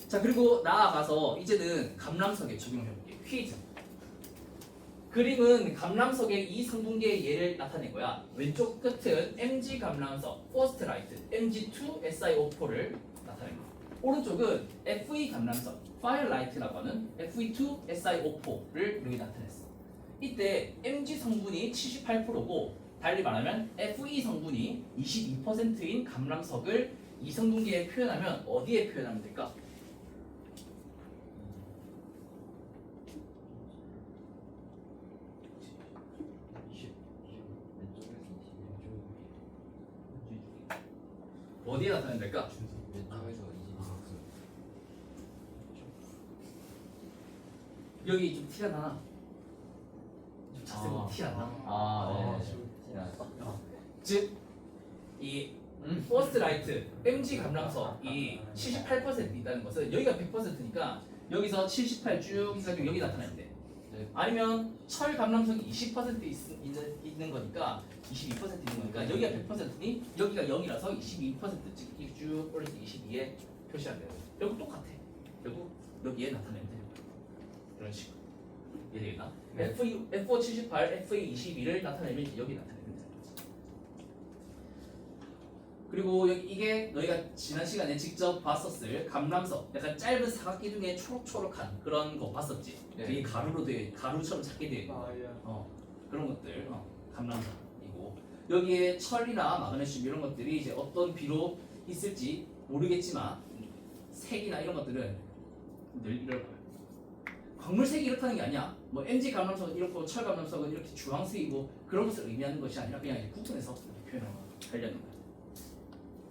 자 그리고 나아가서 이제는 감람석에 적용해 볼게. 퀴즈. 그림은 감람석의 이성분계의 예를 나타낸 거야. 왼쪽 끝은 Mg 감람석 퍼스트 라이트 Mg2SiO4를 나타낸 거야. 오른쪽은 Fe 감람석 파이어라이트라고 하는 Fe2SiO4를 여기 나타냈어. 이때 Mg 성분이 78%고 달리 말하면 Fe 성분이 22%인 감람석을 이성분계에 표현하면 어디에 표현하면 될까? 어디에 나타내면 될까? 왼쪽에서 22%. 여기 좀 티가 나. 좀 자세히 보면 티가 나. 즉, 이 퍼스트 라이트 MG 감람석이 78% 있다는 것은 여기가 100%니까 여기서 78 쭉 해가지고 여기 나타나면 돼. 네. 아니면 철 감람석이 20% 있는 거니까 22% 있는 거니까 여기가 100%니 여기가 0이라서 22%쭉 올려서 22에 표시하면 돼요. 결국 똑같아. 결국 여기에 나타내면 돼요. 이런 식으로. 이해되겠나? 네. FO 78, FA 22를 나타내면 여기 나타내면 돼요. 그리고 여기 이게 너희가 지난 시간에 직접 봤었을 감람석, 약간 짧은 사각기둥의 초록초록한 그런 거 봤었지? 네. 되게 가루처럼 작게 되어 있는 거. 예. 그런 것들 감람석이고 여기에 철이나 마그네슘 이런 것들이 이제 어떤 비로 있을지 모르겠지만 색이나 이런 것들은 늘 이럴 거야. 광물색이 이렇다는 게 아니야. 뭐 mg 감람석은 이렇고 철 감람석은 이렇게 주황색이고 그런 것을 의미하는 것이 아니라 그냥 이제 구분해서 표현하려는 거야.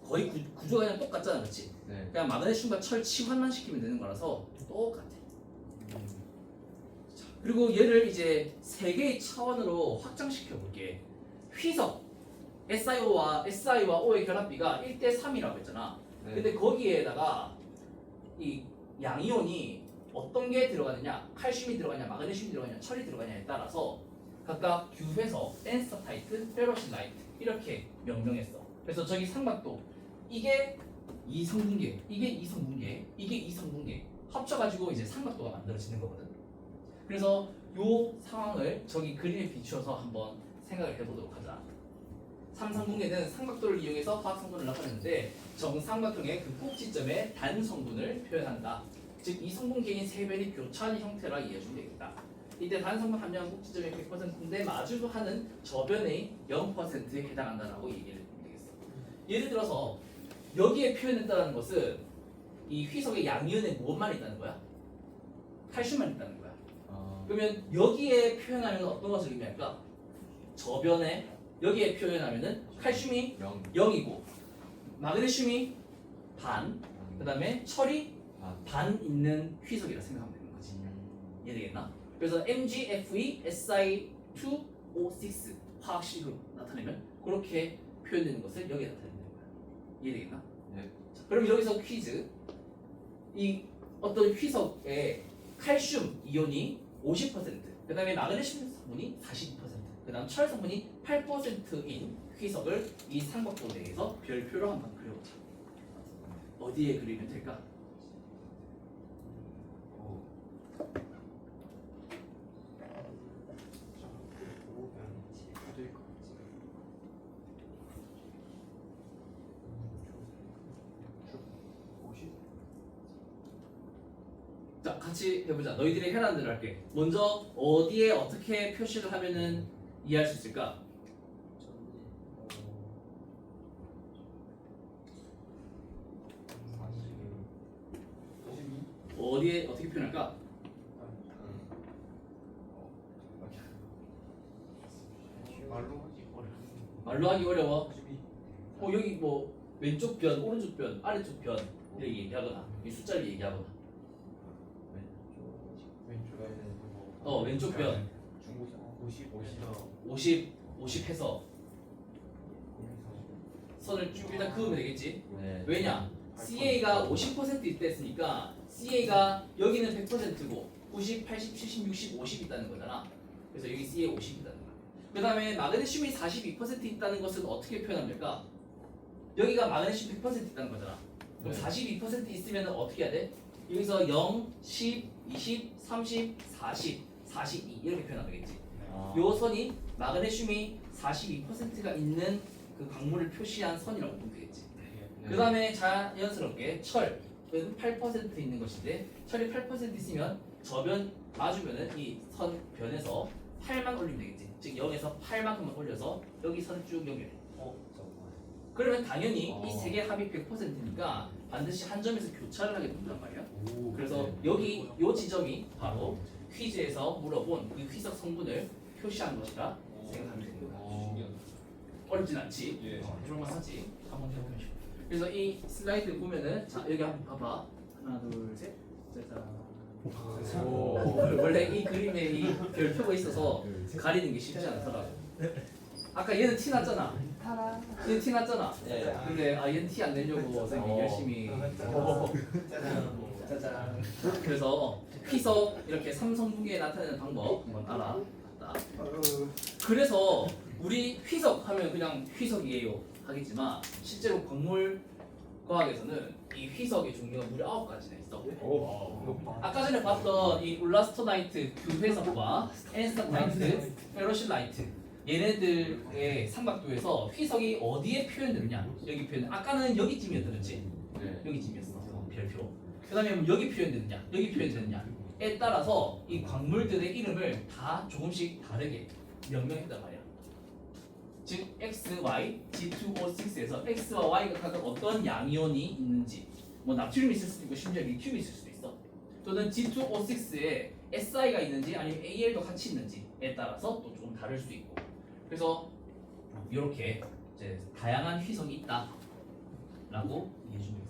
거의 구조가 그냥 똑같잖아, 그렇지? 네. 그냥 마그네슘과 철 치환만 시키면 되는 거라서 똑같아. 자, 그리고 얘를 이제 세 개의 차원으로 확장시켜 볼게. 휘석 SiO와 O의 결합비가 1대 3이라고 했잖아. 네. 근데 거기에다가 이 양이온이 어떤 게 들어가느냐, 칼슘이 들어가냐, 마그네슘이 들어가냐, 철이 들어가냐에 따라서 각각 규회석, 엔스타타이트, 페로신라이트 이렇게 명명했어. 그래서 저기 삼각도 이게 2성분계, 이게 2성분계, 이게 2성분계 합쳐가지고 이제 삼각도가 만들어지는 거거든. 그래서 요 상황을 저기 그림에 비추어서 한번 생각을 해보도록 하자. 3성분계는 삼각도를 이용해서 화학 성분을 나타내는데 정삼각형의 그 꼭지점에 단 성분을 표현한다. 즉 이성분계인 세 변이 교차한 형태라 이해해주면 되겠다. 이때 단 성분 함량 꼭지점이 100%인데 마주도 하는 저변의 0%에 해당한다라고 얘기를 하면 되겠어. 예를 들어서 여기에 표현했다는 것은 이 휘석의 양이온에 무엇만 있다는 거야? 칼슘만 있다는 거야. 그러면 여기에 표현하면 어떤 것을 의미할까? 저변에 여기에 표현하면은 칼슘이 0이고 마그네슘이 반, 그 다음에 철이 반 있는 휘석이라 생각하면 되는 거지. 이해되겠나? 그래서 MgFeSi2O6 화학식으로 나타내면 그렇게 표현되는 것을 여기에 나타내는 거야. 이해되겠나? 네. 자, 그럼 여기서 퀴즈. 이 어떤 휘석의 칼슘 이온이 50%, 그 다음에 마그네슘 성분이 42%, 그 다음 철 성분이 8%인 휘석을 이 삼각도 내에서 별표로 한번 그려보자. 어디에 그리면 될까? 자, 같이 해보자. 너희들이 해라는 대로 할게. 먼저 어디에 어떻게 표시를 하면은 이해할 수 있을까? 어디에 어떻게 표현할까? 말로 하기 어려워. 여기 뭐 왼쪽 변, 오른쪽 변, 아래쪽 변 이렇게 얘기하거나 이 숫자를 얘기하거나. 왼쪽 변 50 해서 선을 쭉 일단 그으면 되겠지. 네. 왜냐? CA가 50% 있댔으니까 CA가 여기는 100%고 90, 80, 70, 60, 50 있다는 거잖아. 그래서 여기 CA 50 있다는 거야. 그 다음에 마그네슘이 42% 있다는 것은 어떻게 표현하면 될까? 여기가 마그네슘 100% 있다는 거잖아. 그럼 네. 42% 있으면 어떻게 해야 돼? 여기서 0, 10, 20, 30, 40, 42 이렇게 표현하면 되겠지. 요 선이 마그네슘이 42%가 있는 그 광물을 표시한 선이라고 보면 되겠지. 네. 그 다음에 자연스럽게 철은 8% 있는 것인데 철이 8% 있으면 저변 마주변은 이 선 변에서 8만 올리면 되겠지. 즉 0에서 8만큼만 올려서 여기 선 쭉 연결해. 그러면 당연히 이 세 개 합이 100%니까 반드시 한 점에서 교차를 하게 된단 말이야. 그래서 여기 요 지점이 바로 퀴즈에서 물어본 그 휘석 성분을 표시한 것이라 생각하면 되는 거야. 어렵진 않지. 이런만 하지. 한번 해보면 쉬워. 그래서 이 슬라이드 보면은 자 여기 한번 봐봐. 하나 둘 셋. 짜잔. 원래 이 그림에 이 별표가 있어서 가리는 게 쉽지 않더라고. 아까 얘는 티 났잖아. 얘는 티 났잖아. 네. 근데 얘는 티 안 내려고 선생님 열심히. 짜잔. 그래서 휘석 이렇게 삼성분계에 나타내는 방법 한번 알아봤다. 그래서 우리 휘석 하면 그냥 휘석이에요 하겠지만 실제로 광물 과학에서는 이 휘석의 종류가 무려 9가지나 있어. 아까 전에 봤던 이 울라스토나이트 규회석과 엔스타타이트, 페로실라이트 얘네들의 삼각도에서 휘석이 어디에 표현되느냐 여기 표현. 아까는 여기쯤이었지. 네. 여기쯤이었어. 별표. 그다음에 여기 표현되느냐 여기 표현되느냐에 따라서 이 광물들의 이름을 다 조금씩 다르게 명명했단 말이야. 즉 X, Y, G2O6에서 X와 Y가 각각 어떤 양이온이 있는지 뭐 나트륨이 있을 수도 있고 심지어 리튬이 있을 수도 있어. 또는 G2O6에 SI가 있는지 아니면 AL도 같이 있는지에 따라서 또 조금 다를 수 있고 그래서 이렇게 이제 다양한 휘석이 있다라고 이해해주면 되겠습니다.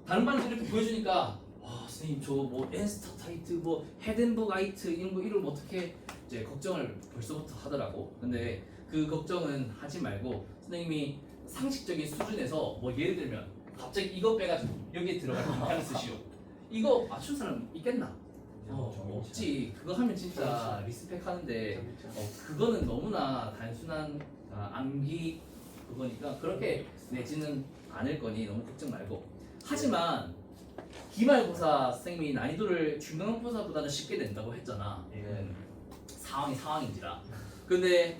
다른 반에서 이렇게 보여주니까 와 선생님 저 뭐 엔스타타이트 뭐 헤덴버가이트 이런 거 이름 어떻게 이제 걱정을 벌써부터 하더라고. 근데 그 걱정은 하지 말고 선생님이 상식적인 수준에서 뭐 예를 들면 갑자기 이거 빼가지고 여기에 들어갈 방향 쓰시오. 이거 맞춘 사람 있겠나? 없지. 그거 하면 진짜 리스펙 하는데 그거는 너무나 단순한 암기 그거니까 그렇게 내지는 않을 거니 너무 걱정 말고. 하지만 기말고사 선생님이 난이도를 중간고사보다는 쉽게 낸다고 했잖아. 상황이 상황인지라. 근데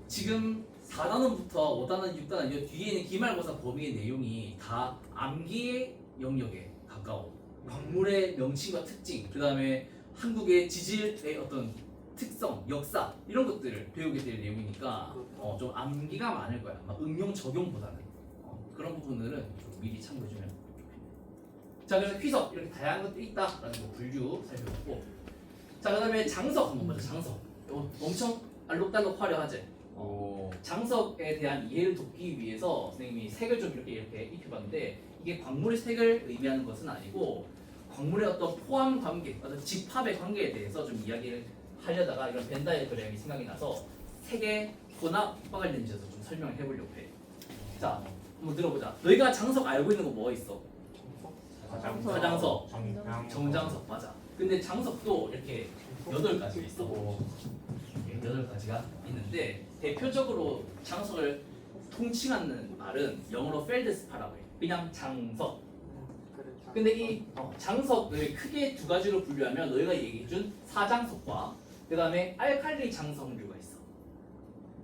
지금 4단원부터 5단원, 6단원 이 뒤에 있는 기말고사 범위의 내용이 다 암기의 영역에 가까워. 광물의 명칭과 특징, 그 다음에 한국의 지질의 어떤 특성, 역사 이런 것들을 배우게 될 내용이니까 좀 암기가 많을 거야. 막 응용 적용보다는 그런 부분들은 좀 미리 참고해주면 좋겠네. 자, 그래서 휘석 이렇게 다양한 것들이 있다라는 거 분류 살펴봤고, 자 그다음에 장석 한번 보자. 장석 이거 엄청 알록달록 화려하지. 장석에 대한 이해를 돕기 위해서 선생님이 색을 좀 이렇게 입혀봤는데 이게 광물의 색을 의미하는 것은 아니고 광물의 어떤 포함 관계, 어떤 집합의 관계에 대해서 좀 이야기를 하려다가 이런 벤 다이어그램이 생각이 나서 색의 혼합과 관련해서 좀 설명을 해보려고 해. 자, 한번 들어보자. 너희가 장석 알고 있는 거 뭐가 있어? 사장석, 정장석 맞아. 근데 장석도 이렇게 8가지 있어. 8가지가 있는데 대표적으로 장석을 통칭하는 말은 영어로 펠드스파라고 해. 그냥 장석. 근데 이 장석을 크게 2가지로 분류하면 너희가 얘기해준 사장석과 그 다음에 알칼리 장석류가 있어.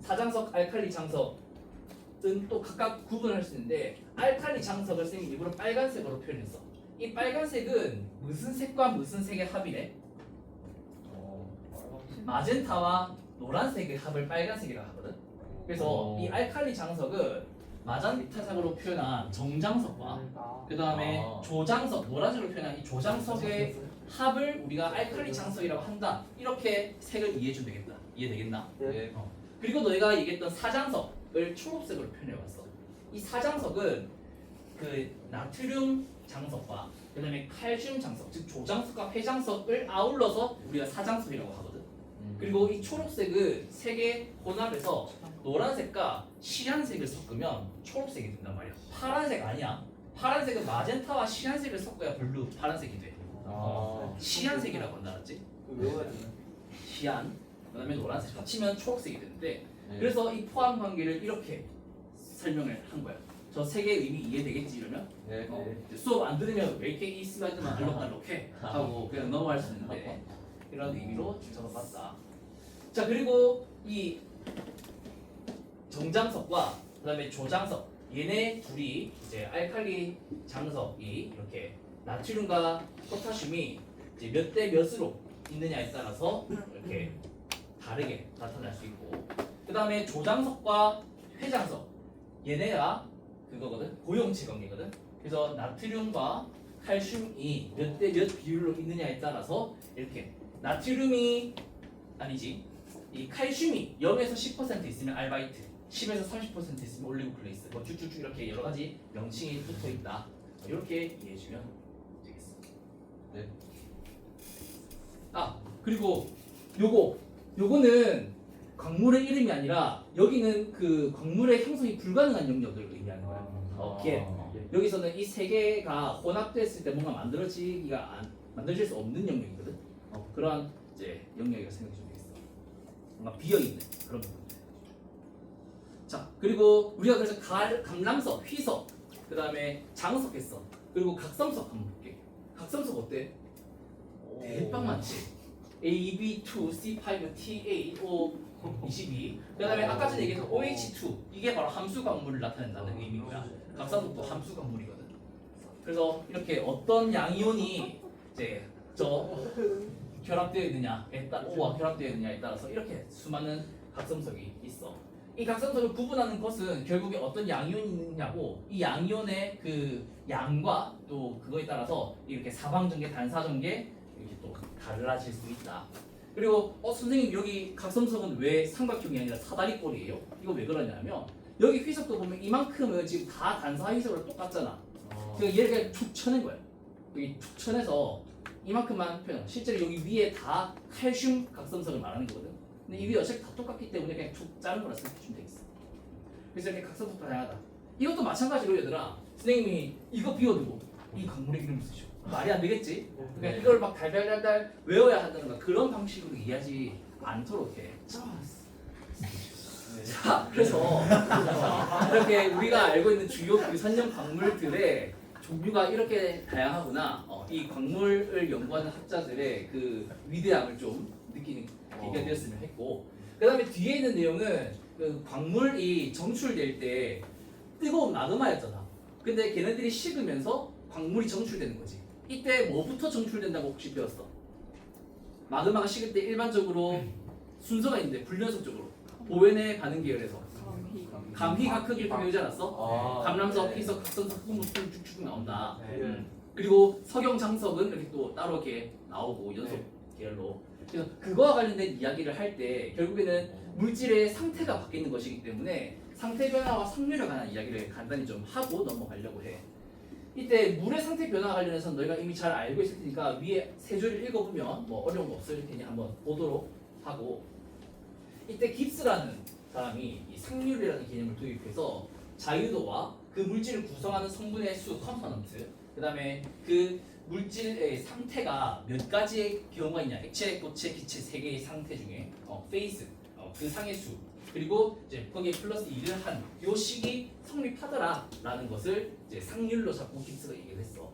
사장석, 알칼리 장석은 또 각각 구분할 수 있는데 알칼리 장석을 선생님이 일부러 빨간색으로 표현했어. 이 빨간색은 무슨 색과 무슨 색의 합이래? 마젠타와 노란색의 합을 빨간색이라고 하거든. 그래서 이 알칼리 장석은 마젠타색으로 표현한 정장석과 그 다음에 조장석, 노란색으로 표현한 이 조장석의 합을 우리가 알칼리 장석이라고 한다. 이렇게 색을 이해해주면 되겠다. 이해되겠나? 네. 그리고 너희가 얘기했던 사장석을 초록색으로 표현해봤어. 이 사장석은 그 나트륨 장석과 그 다음에 칼슘 장석, 즉 조장석과 회장석을 아울러서 우리가 사장석이라고 하거든. 그리고 이 초록색은 색의 혼합에서 노란색과 시안색을 섞으면 초록색이 된단 말이야. 파란색 아니야. 파란색은 마젠타와 시안색을 섞어야 블루 파란색이 돼. 시안색이라고 한다, 알았지? 시안, 그 다음에 노란색 합치면 초록색이 되는데 그래서 이 포함 관계를 이렇게 설명을 한 거야. 저 세 개의 의미 이해되겠지 이러면? 수업 안 들으면 왜 이렇게 이 슬라이드만 알록달록해? 하고 그냥 넘어갈 수 있는데 이런 의미로 적어봤다. 자 그리고 이 정장석과 그 다음에 조장석 얘네 둘이 이제 알칼리 장석이 이렇게 나트륨과 포타슘이 이제 몇 대 몇으로 있느냐에 따라서 이렇게 다르게 나타날 수 있고 그 다음에 조장석과 회장석 얘네가 그거거든 고용체 관계거든. 그래서 나트륨과 칼슘이 몇 대 몇 비율로 있느냐에 따라서 이렇게 나트륨이 아니지 이 칼슘이 0에서 10% 있으면 알바이트 10에서 30% 있으면 올리고클레이스 뭐 쭉쭉쭉 이렇게 여러 가지 명칭이 붙어 있다. 이렇게 이해해주면 되겠어. 네. 아 그리고 요거는 광물의 이름이 아니라 여기는 그 광물의 형성이 불가능한 영역을 의미하는 거야. 여기서는 이 세 개가 혼합됐을 때 뭔가 만들어질 수 없는 영역이거든. 그러한 이제 영역이라고 생각해 주면 되겠어. 뭔가 비어 있는 그런 부분. 자 그리고 우리가 그래서 감람석, 휘석, 그 다음에 장석 했어. 그리고 각성석 한번 볼게. 각성석 어때? 대빵 많지. AB2, C5, TA, O 22. 그 다음에 아까 전에 얘기했던 OH2 이게 바로 함수 광물을 나타낸다는 의미고요. 각성석도 함수 광물이거든. 그래서 이렇게 어떤 양이온이 이제 저 결합되어 있느냐에 따라 O와 결합되어 있느냐에 따라서 이렇게 수많은 각성석이 있어. 이 각성석을 구분하는 것은 결국에 어떤 양이온이 있느냐고 이 양이온의 그 양과 또 그거에 따라서 이렇게 사방전개, 단사전개 이렇게 또 달라질 수 있다. 그리고 선생님 여기 각성석은 왜 삼각형이 아니라 사다리꼴이에요? 이거 왜 그러냐면 여기 휘석도 보면 이만큼은 지금 다 단사 휘석으로 똑같잖아. 그러니까 얘를 그냥 툭 쳐낸 거야. 여기 툭 쳐내서 이만큼만 표현. 실제로 여기 위에 다 칼슘 각성석을 말하는 거거든. 근데 이 위에 어차피 다 똑같기 때문에 그냥 툭 짜는 거라 생각해주면 되겠어. 그래서 이렇게 각성석도 다양하다. 이것도 마찬가지로 얘들아. 선생님이 이거 비워두고 이 광물의 이름을 쓰죠. 말이 안 되겠지? 그러니까 이걸 막 달달달달 외워야 한다는 거 그런 방식으로 이해하지 않도록 해. 자, 그래서 이렇게 우리가 알고 있는 주요 유산염 광물들의 종류가 이렇게 다양하구나. 이 광물을 연구하는 학자들의 그 위대함을 좀 느끼는 계기가 되었으면 했고, 그 다음에 뒤에 있는 내용은 그 광물이 정출될 때 뜨거운 마그마였잖아. 근데 걔네들이 식으면서 광물이 정출되는 거지. 이때 뭐부터 정출된다고 혹시 배웠어? 마그마가 식을 때 일반적으로 순서가 있는데 불연속적으로 보웬의 반응 계열에서 감희각흑 이렇게 배우지 않았어? 감람석, 희석, 각성석, 흑무술 쭉쭉 나온다. 그리고 석영장석은 이렇게 또 따로 이렇게 나오고 연속 계열로. 그래서 그거와 관련된 이야기를 할 때 결국에는 물질의 상태가 바뀌는 것이기 때문에 상태 변화와 상률에 관한 이야기를 간단히 좀 하고 넘어가려고 해. 이때 물의 상태 변화 관련해서 너희가 이미 잘 알고 있을 테니까 위에 세 줄을 읽어보면 뭐 어려운 거 없을 테니 한번 보도록 하고, 이때 깁스라는 사람이 이 상률이라는 개념을 도입해서 자유도와 그 물질을 구성하는 성분의 수 컴포넌트, 그 다음에 그 물질의 상태가 몇 가지의 경우가 있냐, 액체, 고체, 기체 세 개의 상태 중에 페이스, 그 상의 수, 그리고 이제 거기에 플러스 2를 한 요 식이 성립하더라라는 것을 이제 상률로 잡고 깁스가 얘기를 했어.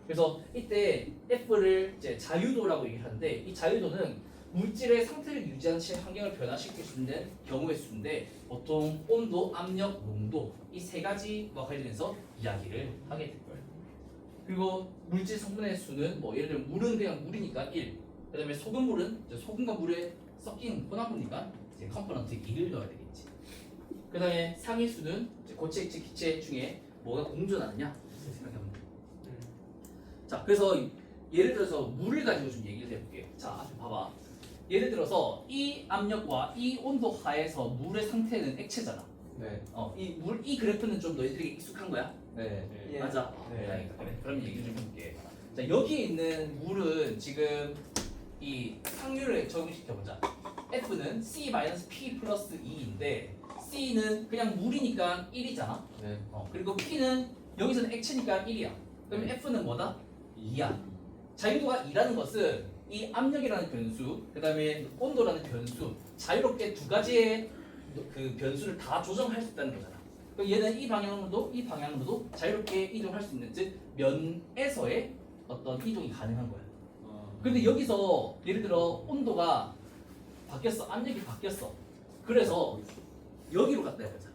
그래서 이때 F를 이제 자유도라고 얘기하는데, 이 자유도는 물질의 상태를 유지하는 채 환경을 변화시킬 수 있는 경우의 수인데 보통 온도, 압력, 농도 이 세 가지와 관련해서 이야기를 하게 될 거예요. 그리고 물질 성분의 수는 뭐 예를 들면 물은 그냥 물이니까 1, 그다음에 소금물은 이제 소금과 물에 섞인 혼합물이니까 이제 컴포넌트 2를 넣어야 되겠지. 그다음에 상위 수는 이제 고체, 액체, 기체 중에 뭐가 공존하느냐 생각해보면 돼. 자, 그래서 예를 들어서 물을 가지고 좀 얘기를 해볼게요. 자, 앞에 봐봐. 예를 들어서 이 압력과 이 온도 하에서 물의 상태는 액체잖아. 네. 이 그래프는 좀 너희들에게 익숙한 거야? 네. 예. 맞아. 네. 다행이다. 그래. 그럼 얘기 좀 해볼게. 자, 여기에 있는 물은 지금 이 상률을 적용시켜 보자. F는 C-P 플러스 2인데 C는 그냥 물이니까 1이잖아. 네. 그리고 P는 여기서는 액체니까 1이야. 그럼 네. F는 뭐다? 2야. 자유도가 2라는 것은 이 압력이라는 변수, 그 다음에 온도라는 변수, 자유롭게 두 가지의 그 변수를 다 조정할 수 있다는 거잖아. 그럼 얘는 이 방향으로도 이 방향으로도 자유롭게 이동할 수 있는, 즉 면에서의 어떤 이동이 가능한 거야. 근데 여기서 예를 들어 온도가 바뀌었어, 압력이 바뀌었어. 그래서 여기로 갔다 해보자.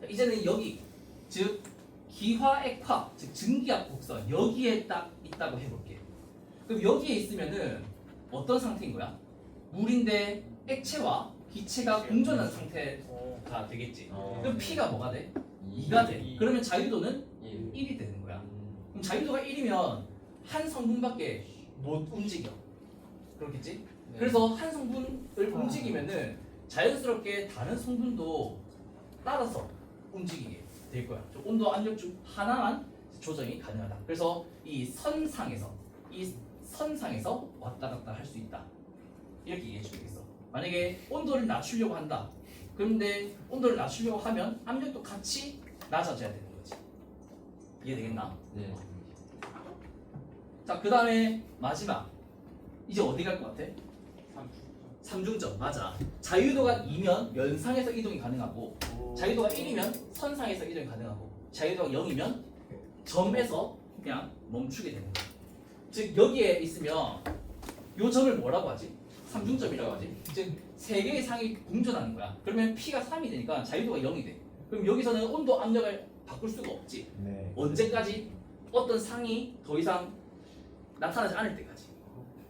이제는 여기, 즉 기화, 액화, 즉 증기압, 곡선 여기에 딱 있다고 해볼게. 그럼 여기에 있으면은 어떤 상태인 거야? 물인데 액체와 기체가 공존한 상태가 되겠지. 그럼 P가 뭐가 돼? 2가 돼. 그러면 자유도는 1이 되는 거야. 그럼 자유도가 1이면 한 성분밖에 못 움직여. 그렇겠지? 네. 그래서 한 성분을 움직이면은 자연스럽게 다른 성분도 따라서 움직이게 될 거야. 온도, 압력 중 하나만 조정이 가능하다. 그래서 이 선상에서 왔다 갔다 할 수 있다. 이렇게 이해해 주면 되겠어. 만약에 온도를 낮추려고 한다. 그런데 온도를 낮추려고 하면 압력도 같이 낮아져야 되는 거지. 이해되겠나? 네. 자, 그 다음에 마지막. 이제 어디 갈 것 같아? 삼중점. 맞아. 자유도가 2면 면상에서 이동이 가능하고, 자유도가 1이면 선상에서 이동이 가능하고, 자유도가 0이면 점에서 그냥 멈추게 되는 거야. 즉 여기에 있으면 요 점을 뭐라고 하지? 삼중점이라고 하지. 즉 세 개의 상이 공존하는 거야. 그러면 P가 3이 되니까 자유도가 0이 돼. 그럼 여기서는 온도, 압력을 바꿀 수가 없지. 네. 언제까지? 어떤 상이 더 이상 나타나지 않을 때까지.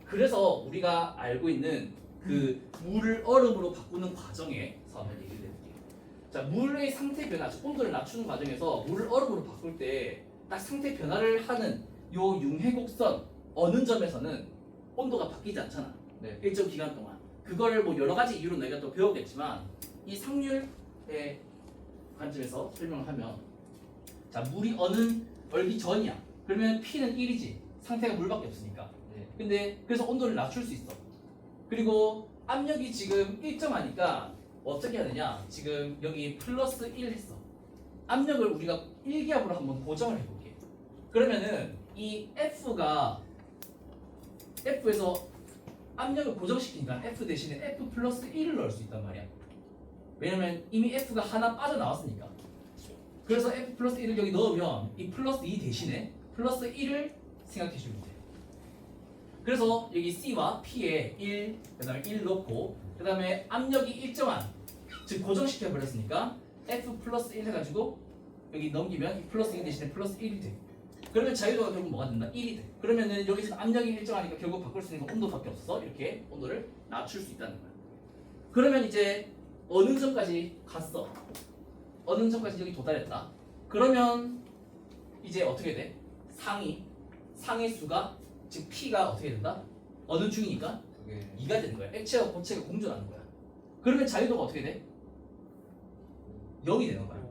그래서 우리가 알고 있는 그 물을 얼음으로 바꾸는 과정에서 한번 얘기를 해볼게요. 자, 물의 상태 변화, 즉 온도를 낮추는 과정에서 물을 얼음으로 바꿀 때 딱 상태 변화를 하는 요 융해곡선 어느 점에서는 온도가 바뀌지 않잖아. 네. 일정 기간 동안. 그걸 뭐 여러 가지 이유로 내가 또 배우겠지만 이 상률의 관점에서 설명을 하면 자 물이 얼기 전이야. 그러면 P는 1이지. 상태가 물밖에 없으니까. 네. 근데 그래서 온도를 낮출 수 있어. 그리고 압력이 지금 일정하니까 어떻게 하느냐? 지금 여기 플러스 1 했어. 압력을 우리가 1기압으로 한번 고정을 해볼게. 그러면은 이 F에서 압력을 고정시키니까 F 대신에 F 플러스 1을 넣을 수 있단 말이야. 왜냐면 이미 F가 하나 빠져나왔으니까. 그래서 F 플러스 1을 여기 넣으면 이 플러스 2 대신에 플러스 1을 생각해주면 돼. 그래서 여기 C와 P에 1, 그 다음에 1 넣고 그 다음에 압력이 일정한 즉 고정시켜 버렸으니까 F 플러스 1 해가지고 여기 넘기면 이 플러스 2 대신에 플러스 1이 돼. 그러면 자유도가 결국 뭐가 된다? 1이 돼. 그러면은 여기서 압력이 일정하니까 결국 바꿀 수 있는 건 온도밖에 없어서 이렇게 온도를 낮출 수 있다는 거야. 그러면 이제 어느 점까지 갔어? 어느 점까지 여기 도달했다. 그러면 이제 어떻게 돼? 상의 수가 즉 P가 어떻게 된다? 어느 중이니까 그게 2가 되는 거야. 액체와 고체가 공존하는 거야. 그러면 자유도가 어떻게 돼? 0이 되는 거야.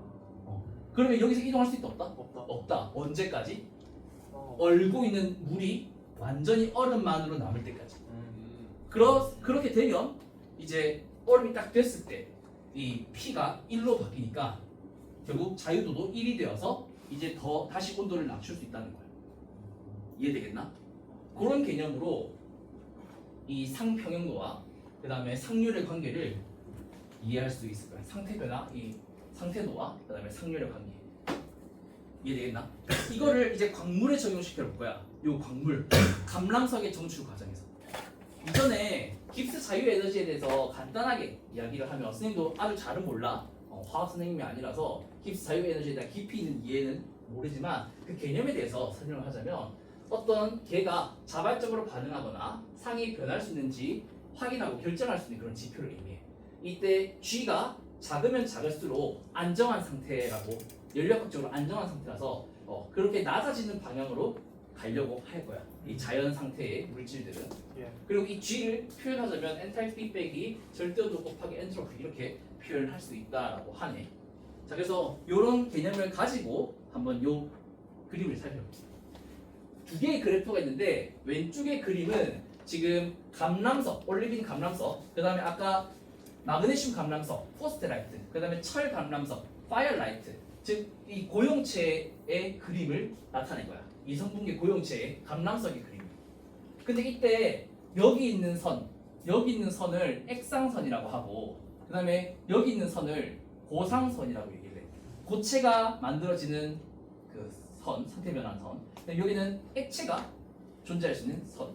그러면 여기서 이동할 수 있다 없다? 없다. 언제까지? 얼고 있는 물이 완전히 얼음만으로 남을 때까지. 그렇게 되면 이제 얼음이 딱 됐을 때 이 P가 1로 바뀌니까 결국 자유도도 1이 되어서 이제 더 다시 온도를 낮출 수 있다는 거야. 이해되겠나? 그런 개념으로 이 상평형도와 그 다음에 상률의 관계를 이해할 수 있을 거야. 상태 변화, 이 상태도와 그 다음에 상률의 관계. 이해되겠나? 이거를 이제 광물에 적용시켜 볼 거야. 요 광물 감람석의 정출 과정에서. 이전에 깁스 자유 에너지에 대해서 간단하게 이야기를 하면 선생님도 아주 잘은 몰라. 화학 선생님이 아니라서 깁스 자유 에너지에 대한 깊이 있는 이해는 모르지만 그 개념에 대해서 설명을 하자면 어떤 개가 자발적으로 반응하거나 상이 변할 수 있는지 확인하고 결정할 수 있는 그런 지표를 의미해. 이때 G가 작으면 작을수록 안정한 상태라고 연력학적으로 안정한 상태라서 그렇게 낮아지는 방향으로 가려고 할 거야. 이 자연 상태의 물질들은. 그리고 이 G를 표현하자면 엔탈피 빼기 절대온도 곱하기 엔트로피 이렇게 표현할 수 있다라고 하네. 자, 그래서 이런 개념을 가지고 한번 요 그림을 살펴볼게요. 두 개의 그래프가 있는데 왼쪽의 그림은 지금 감람석, 올리빈 감람석, 그 다음에 아까 마그네슘 감람석, 포스테라이트, 그 다음에 철 감람석, 파이어라이트, 즉 이 고용체의 그림을 나타낸 거야. 이 성분계 고용체의 감람석의 그림. 근데 이때 여기 있는 선을 액상선이라고 하고, 그 다음에 여기 있는 선을 고상선이라고 얘기를 해. 고체가 만들어지는 그 선, 상태 변환 선. 여기는 액체가 존재할 수 있는 선.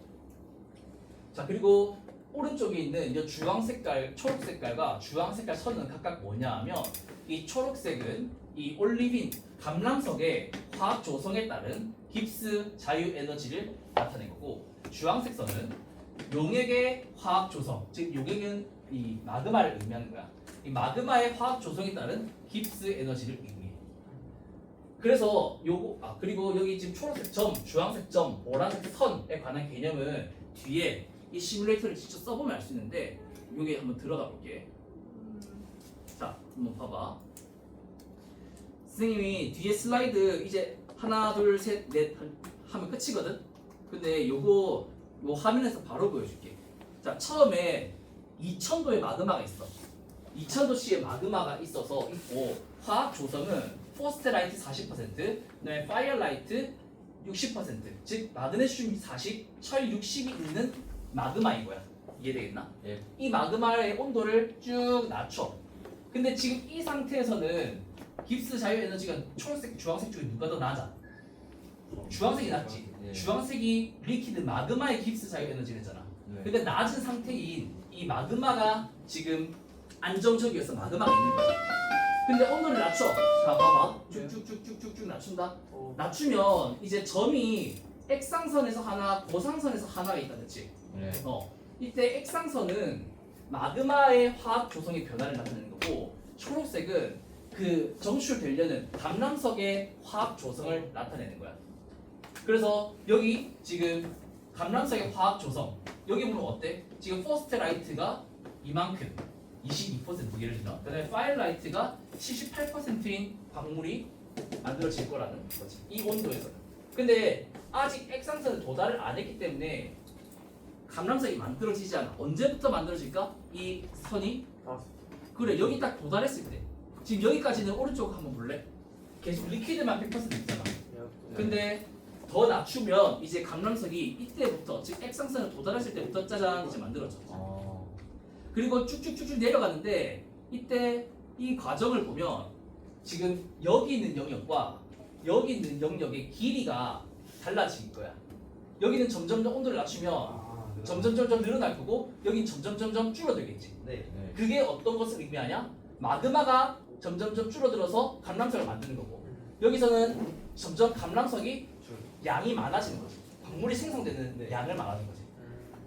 자, 그리고 오른쪽에 있는 이 주황 색깔, 초록 색깔과 주황 색깔 선은 각각 뭐냐 하면 이 초록색은 이 올리빈 감람석의 화학 조성에 따른 깁스 자유 에너지를 나타낸 거고, 주황색 선은 용액의 화학 조성, 즉 용액은 이 마그마를 의미하는 거야. 이 마그마의 화학 조성에 따른 깁스 에너지를 의미해. 그래서 요거 그리고 여기 지금 초록색 점, 주황색 점, 노란색 선에 관한 개념은 뒤에 이 시뮬레이터를 직접 써보면 알 수 있는데 여기 한번 들어가 볼게. 자, 한번 봐봐. 선생님이 뒤에 슬라이드 이제 하나, 둘, 셋, 넷 하면 끝이거든. 근데 요거 요 화면에서 바로 보여줄게. 자, 처음에 2000도의 마그마가 있어. 2000도씨의 마그마가 있어서 있고 화학 조성은 포스테라이트 40%, 그다음에 파이어라이트 60%, 즉 마그네슘 40, 철 60이 있는 마그마인 거야. 이해되겠나? 예. 이 마그마의 온도를 쭉 낮춰. 근데 지금 이 상태에서는 깁스 자유 에너지가 초록색, 주황색 중에 누가 더 낮아? 주황색이 낮지. 네. 주황색이 리퀴드 마그마의 깁스 자유 에너지랬잖아. 네. 근데 낮은 상태인 이 마그마가 지금 안정적이어서 마그마가 있는 거야. 근데 온도를 낮춰. 자, 봐봐. 쭉쭉쭉쭉쭉 낮춘다. 낮추면 이제 점이 액상선에서 하나, 고상선에서 하나가 있다, 그렇지? 네. 이때 액상선은 마그마의 화학 조성의 변화를 나타내는 거고, 초록색은 그 정출되려는 감람석의 화학 조성을 나타내는 거야. 그래서 여기 지금 감람석의 화학 조성. 여기 보면 어때? 지금 포스트라이트가 이만큼 22% 예를 들어. 그다음에 파일라이트가 78%인 광물이 만들어질 거라는 거지. 이 온도에서는. 근데 아직 액상선에 도달을 안 했기 때문에 감람석이 만들어지지 않아. 언제부터 만들어질까? 이 선이 그래 여기 딱 도달했을 때. 지금 여기까지는 오른쪽 한번 볼래? 계속 리퀴드만 100% 있잖아. 근데 더 낮추면 이제 감람석이 이때부터 즉 액상선에 도달했을 때부터 짜잔 이제 만들어져. 그리고 쭉쭉쭉쭉 내려가는데 이때 이 과정을 보면 지금 여기 있는 영역과 여기 있는 영역의 길이가 달라질 거야. 여기는 점점 온도를 낮추면 점점 늘어날 거고 여긴 점점 줄어들겠지. 네. 그게 어떤 것을 의미하냐? 마그마가 점점 줄어들어서 감람석을 만드는 거고 여기서는 점점 감람석이 양이 많아지는 거지. 광물이 생성되는 네. 양을 말하는 거지.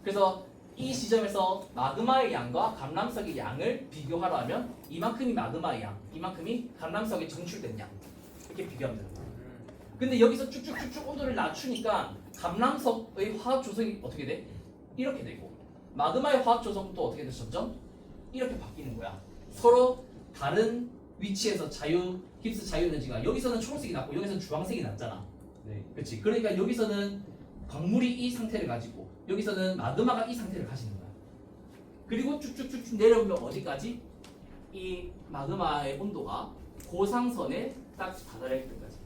그래서 이 지점에서 마그마의 양과 감람석의 양을 비교하라 하면 이만큼이 마그마의 양, 이만큼이 감람석에 정출된 양 이렇게 비교하면 되는 거야. 근데 여기서 쭉쭉쭉쭉 온도를 낮추니까 감람석의 화학 조성이 어떻게 돼? 이렇게 되고 마그마의 화학 조성도 어떻게 돼? 점점 이렇게 바뀌는 거야. 서로 다른 위치에서 깁스 자유 에너지가 여기서는 초록색이 낮고 여기서는 주황색이 낮잖아. 네. 그렇지. 그러니까 여기서는 광물이 이 상태를 가지고 여기서는 마그마가 이 상태를 가지는 거야. 그리고 쭉쭉쭉쭉 내려오면 어디까지? 이 마그마의 온도가 고상선에 딱 다다를 때까지.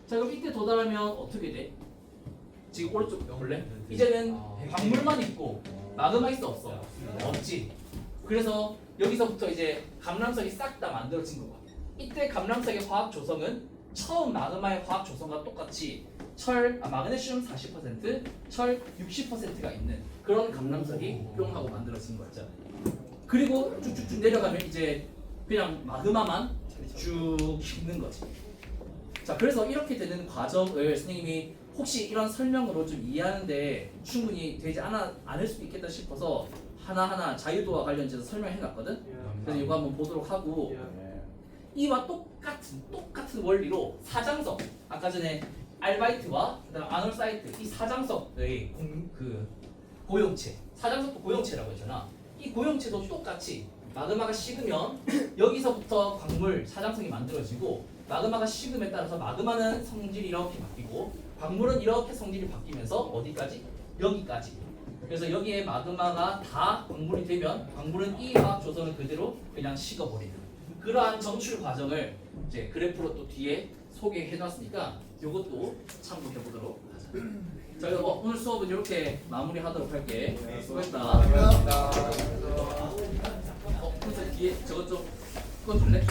자 그럼 이때 도달하면 어떻게 돼? 지금 오른쪽 볼래? 이제는 광물만 있고 마그마 있어 없어? 없지. 그래서 여기서부터 이제 감람석이 싹 다 만들어진 거야. 이때 감람석의 화학 조성은 처음 마그마의 화학 조성과 똑같이 마그네슘 40%, 철 60%가 있는 그런 감람석이 뿅 하고 만들어진 거였죠. 그리고 쭉쭉쭉 내려가면 이제 그냥 마그마만 쭉 있는 거지. 자, 그래서 이렇게 되는 과정을 선생님이 혹시 이런 설명으로 좀 이해하는데 충분히 되지 않을 수도 있겠다 싶어서 하나하나 자유도와 관련해서 설명해놨거든. 그래서 이거 한번 보도록 하고 이와 똑같은 원리로 사장석 아까 전에 알바이트와 그다음 아놀사이트 이 사장석의 고용체 사장석도 고용체라고 했잖아. 이 고용체도 똑같이 마그마가 식으면 여기서부터 광물 사장석이 만들어지고 마그마가 식음에 따라서 마그마는 성질이 이렇게 바뀌고 광물은 이렇게 성질이 바뀌면서 어디까지? 여기까지. 그래서 여기에 마그마가 다 광물이 되면 광물은 이 화학 조성을 그대로 그냥 식어버리는 그러한 정출 과정을 이제 그래프로 또 뒤에 소개해놨으니까 이것도 참고해 보도록 하자. 자, 그럼 오늘 수업은 이렇게 마무리하도록 할게. 수고했다. 감사합니다. 그래서 뒤에 저것 좀 꺼줄래?